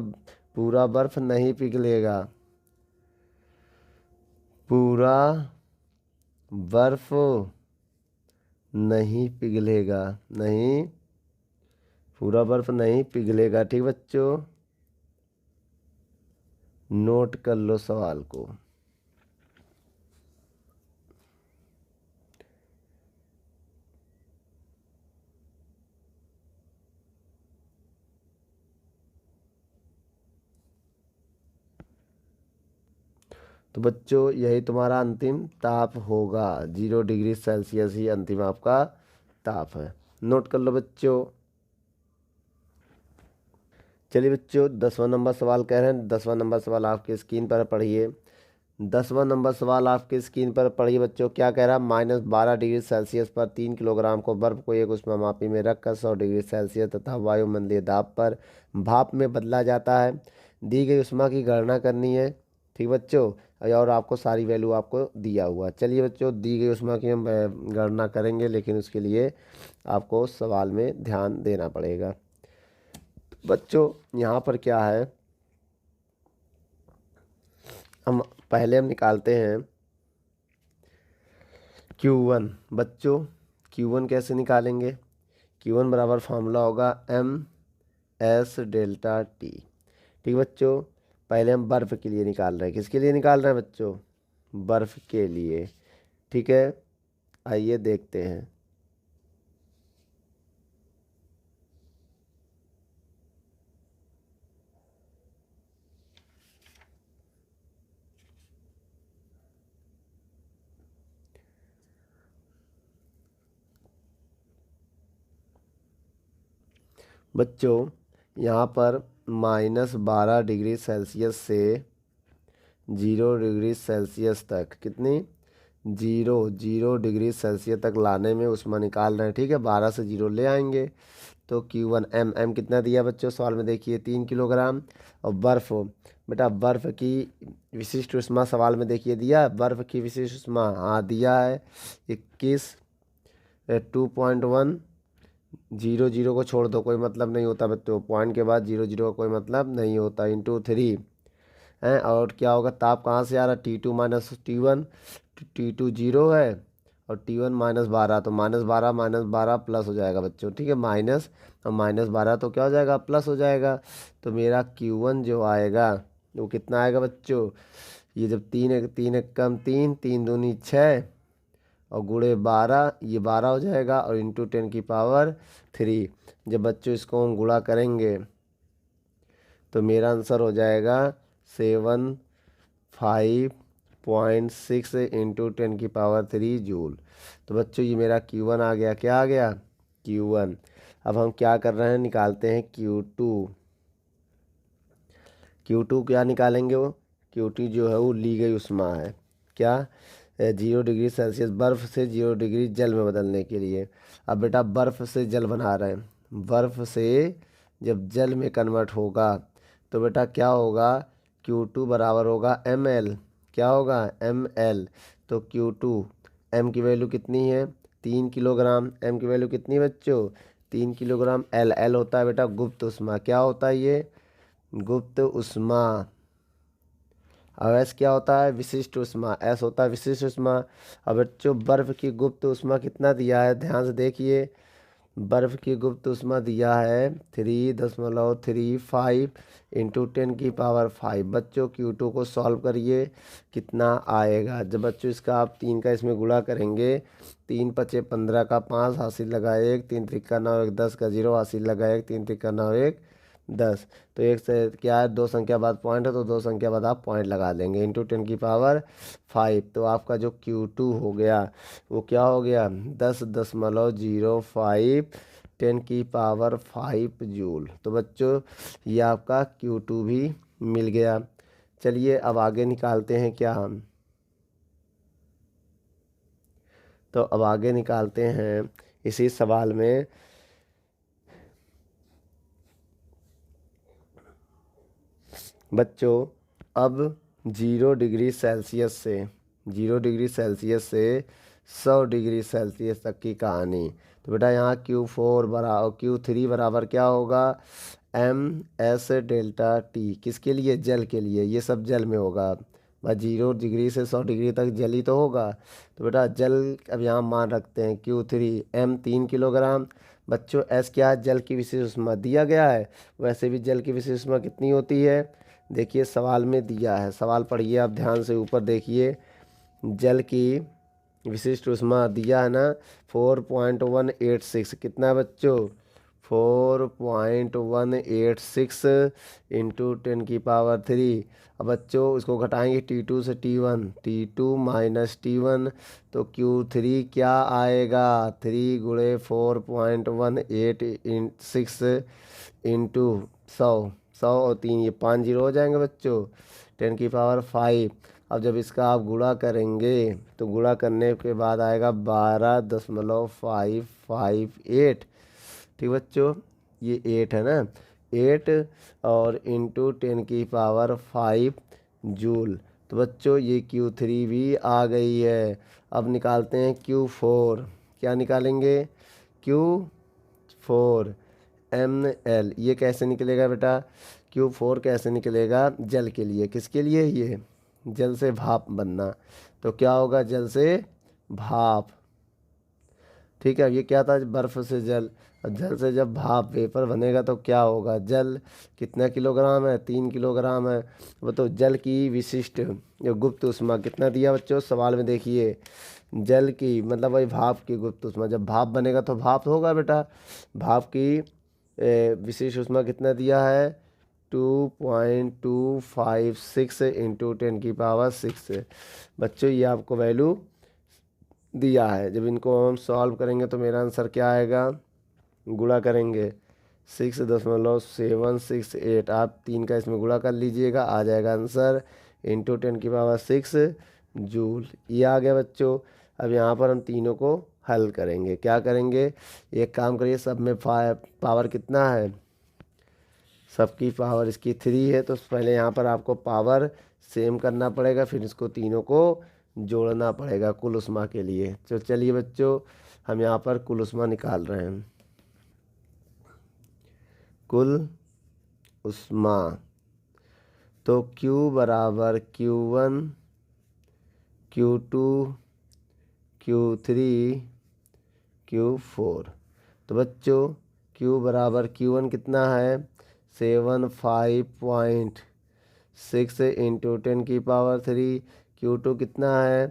पूरा बर्फ़ नहीं पिघलेगा, पूरा बर्फ़ नहीं पिघलेगा। ठीक बच्चों, नोट कर लो सवाल को। तो बच्चों यही तुम्हारा अंतिम ताप होगा, 0 डिग्री सेल्सियस ही अंतिम आपका ताप है। नोट कर लो बच्चों। चलिए बच्चों 10वां नंबर सवाल कह रहे हैं। 10वां नंबर सवाल आपकी स्क्रीन पर पढ़िए। 10वां नंबर सवाल आपकी स्क्रीन पर पढ़िए बच्चों। क्या कह रहा है, -12 डिग्री सेल्सियस पर 3 किलोग्राम को बर्फ को एक ऊष्मामापी में रखकर 100 डिग्री सेल्सियस तथा वायुमंडलीय दाब पर भाप में बदला जाता है। दी गई ऊष्मा की गणना करनी है। ठीक बच्चों, और आपको सारी वैल्यू आपको दिया हुआ। चलिए बच्चों दी गई ऊष्मा की हम गणना करेंगे, लेकिन उसके लिए आपको सवाल में ध्यान देना पड़ेगा। बच्चों यहाँ पर क्या है, हम निकालते हैं Q1। बच्चों Q1 कैसे निकालेंगे, Q1 बराबर फार्मूला होगा MS डेल्टा T। ठीक बच्चों, पहले हम बर्फ़ के लिए निकाल रहे हैं। किसके लिए निकाल रहे हैं बच्चों, बर्फ़ के लिए। ठीक है, आइए देखते हैं। बच्चों यहाँ पर -12 डिग्री सेल्सियस से 0 डिग्री सेल्सियस तक कितनी 0 डिग्री सेल्सियस तक लाने में ऊष्मा निकाल रहे हैं। ठीक है, 12 से 0 ले आएंगे तो Q1 M कितना दिया बच्चों सवाल में देखिए 3 किलोग्राम। और बर्फ़ बेटा बर्फ़ की विशिष्ट ऊष्मा सवाल में देखिए दिया, बर्फ़ की विशिष्ट ऊष्मा हाँ दिया है 21 2.1, 0 को छोड़ दो, कोई मतलब नहीं होता बच्चों, पॉइंट के बाद 0 का कोई मतलब नहीं होता, इंटू 3 है। और क्या होगा, ताप कहाँ से आ रहा है, T2 माइनस T1, T2 0 है और T1 -12, तो -12 प्लस हो जाएगा बच्चों, ठीक है, माइनस और -12 तो क्या हो जाएगा, प्लस हो जाएगा। तो मेरा Q1 जो आएगा वो कितना आएगा बच्चों, ये जब 3 एक कम 3, 3 दूनी 6 और गुणे 12, ये 12 हो जाएगा और इंटू 10⁻3। जब बच्चों इसको हम गुणा करेंगे तो मेरा आंसर हो जाएगा 75.6 इंटू 10⁻3 जूल। तो बच्चों ये मेरा Q1 आ गया, क्या आ गया, Q1। अब हम क्या कर रहे हैं, निकालते हैं Q2। Q2 क्या निकालेंगे, वो Q2 जो है वो ली गई उष्मा है, क्या, 0 डिग्री सेल्सियस, बर्फ़ से 0 डिग्री जल में बदलने के लिए। अब बेटा बर्फ़ से जल बना रहे हैं, बर्फ़ से जब जल में कन्वर्ट होगा तो बेटा क्या होगा, Q2 बराबर होगा ml, क्या होगा, ml। तो Q2, m की वैल्यू कितनी है, 3 किलोग्राम, m की वैल्यू कितनी है बच्चों, 3 किलोग्राम। L होता है बेटा गुप्त उष्मा, क्या होता है ये, गुप्त उष्मा। अब एस क्या होता है, विशिष्ट उष्मा, एस होता है विशिष्ट उष्मा। अब बच्चों बर्फ़ की गुप्त उष्मा कितना दिया है, ध्यान से देखिए, बर्फ़ की गुप्त उष्मा दिया है 3.35 इंटू 10⁵। बच्चों Q2 को सॉल्व करिए, कितना आएगा। जब बच्चों इसका आप 3 का इसमें गुणा करेंगे, 3 पचे 15 का 5 हासिल लगा 1, 3 त्रिका 9 1 10 का 0 हासिल लगा 1, 3 त्रिका 9 1 10। तो एक से क्या है, 2 संख्या बाद पॉइंट है तो 2 संख्या बाद आप पॉइंट लगा देंगे, इंटू 10⁵। तो आपका जो Q2 हो गया वो क्या हो गया, 10.05 10⁵ जूल। तो बच्चों ये आपका Q2 भी मिल गया। चलिए अब आगे निकालते हैं क्या हम, तो अब आगे निकालते हैं इसी सवाल में। बच्चों अब 0 डिग्री सेल्सियस से 100 डिग्री सेल्सियस तक की कहानी। तो बेटा यहाँ Q3 बराबर क्या होगा, MS∆T, किसके लिए, जल के लिए, ये सब जल में होगा भाई, 0 डिग्री से 100 डिग्री तक जल ही तो होगा। तो बेटा जल अब यहाँ मान रखते हैं Q3, M 3 किलोग्राम। बच्चों S क्या है, जल की विशेष उष्मा दिया गया है, वैसे भी जल की विशेष उष्मा कितनी होती है, देखिए सवाल में दिया है, सवाल पढ़िए आप ध्यान से, ऊपर देखिए, जल की विशिष्ट उष्मा दिया है ना 4.186, कितना है बच्चों, 4.186 इंटू 10⁻3। अब बच्चों इसको घटाएंगे T2 से T1, T2 माइनस T1, तो Q3 क्या आएगा, 3 गुणे 4.186 इंटू 100 और 3, ये 5 जीरो हो जाएंगे बच्चों, 10⁵। अब जब इसका आप गुणा करेंगे तो गुणा करने के बाद आएगा 12.558, ठीक बच्चों, ये 8 है ना, 8 और इंटू 10⁵ जूल। तो बच्चों ये Q3 भी आ गई है। अब निकालते हैं Q4, क्या निकालेंगे, Q4 ml, ये कैसे निकलेगा बेटा, Q4 कैसे निकलेगा, जल के लिए, किसके लिए, ये जल से भाप बनना, तो क्या होगा, जल से भाप, ठीक है। ये क्या था, बर्फ़ से जल, और जल से जब भाप वेपर बनेगा तो क्या होगा, जल कितना किलोग्राम है, 3 किलोग्राम है। वो तो जल की विशिष्ट जो गुप्त उष्मा कितना दिया बच्चों, सवाल में देखिए, जल की मतलब वही भाप की गुप्त उष्मा, जब भाप बनेगा तो भाप होगा बेटा, भाप की विशेष उष्मा कितना दिया है, 2.256 इंटू 10⁶। बच्चों ये आपको वैल्यू दिया है। जब इनको हम सॉल्व करेंगे तो मेरा आंसर क्या आएगा, गुणा करेंगे 6.768, आप 3 का इसमें गुणा कर लीजिएगा, आ जाएगा आंसर इंटू 10⁶ जूल। ये आ गया बच्चों। अब यहाँ पर हम तीनों को हल करेंगे, क्या करेंगे, एक काम करिए, सब में पावर कितना है, सबकी पावर इसकी 3 है, तो पहले यहाँ पर आपको पावर सेम करना पड़ेगा, फिर इसको तीनों को जोड़ना पड़ेगा कुल उष्मा के लिए। तो चलिए बच्चों हम यहाँ पर कुल उष्मा निकाल रहे हैं। कुल उष्मा तो Q बराबर Q1 Q2 Q3 Q4। तो बच्चों Q बराबर Q1 कितना है 75.6 इंटू 10⁻³ Q2 कितना है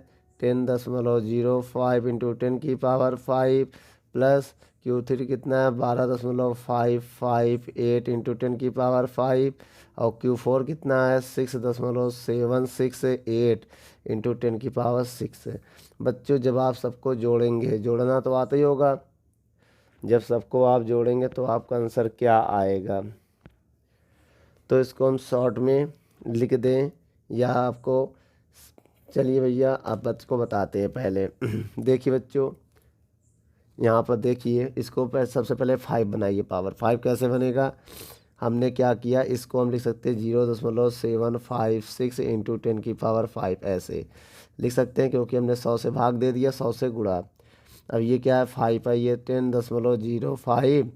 10.05 इंटू 10⁻5 प्लस Q3 कितना है 12.558 इंटू 10⁻5 और Q4 कितना है 6.768 इंटू 10⁻6। बच्चों जब आप सबको जोड़ेंगे, जोड़ना तो आता ही होगा, जब सबको आप जोड़ेंगे तो आपका आंसर क्या आएगा। तो इसको हम शॉर्ट में लिख दें या आपको, चलिए भैया आप बच्चों को बताते हैं पहले। देखिए बच्चों यहाँ पर देखिए, इसको सबसे पहले 5 बनाइए पावर। 5 कैसे बनेगा, हमने क्या किया, इसको हम लिख सकते हैं 0.756 इंटू 10⁻5 ऐसे लिख सकते हैं, क्योंकि हमने 100 से भाग दे दिया, 100 से गुणा। अब ये क्या है 5 है, ये 10.05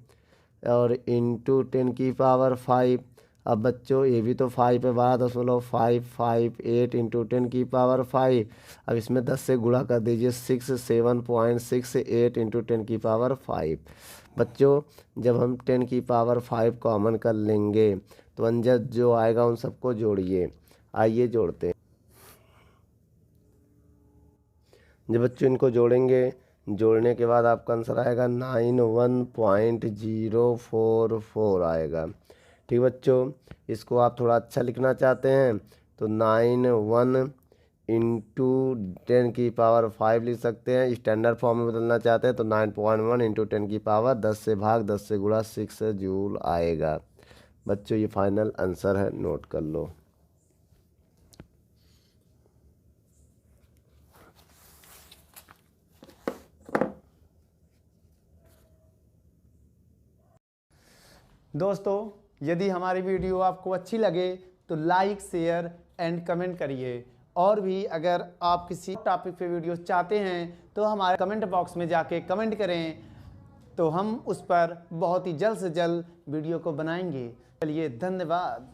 और इंटू 10⁻5। अब बच्चों ये भी तो 5 है, 12.558 इंटू 10⁻5। अब इसमें 10 से गुणा कर दीजिए, 67.68 इंटू 10⁻5। बच्चों जब हम 10⁻5 कॉमन कर लेंगे तो अंजर जो आएगा उन सबको जोड़िए। आइए जोड़ते हैं। जब बच्चों इनको जोड़ेंगे, जोड़ने के बाद आपका आंसर आएगा 91.044 आएगा। ठीक बच्चों, इसको आप थोड़ा अच्छा लिखना चाहते हैं तो 91 इंटू 10⁻5 लिख सकते हैं। स्टैंडर्ड फॉर्म में बदलना चाहते हैं तो 9.1 इंटू 10⁻10 से भाग 10 से गुणा 6 जूल आएगा। बच्चों ये फाइनल आंसर है, नोट कर लो। दोस्तों यदि हमारी वीडियो आपको अच्छी लगे तो लाइक शेयर एंड कमेंट करिए, और भी अगर आप किसी टॉपिक पे वीडियो चाहते हैं तो हमारे कमेंट बॉक्स में जाके कमेंट करें, तो हम उस पर बहुत ही जल्द से जल्द वीडियो को बनाएंगे। चलिए धन्यवाद।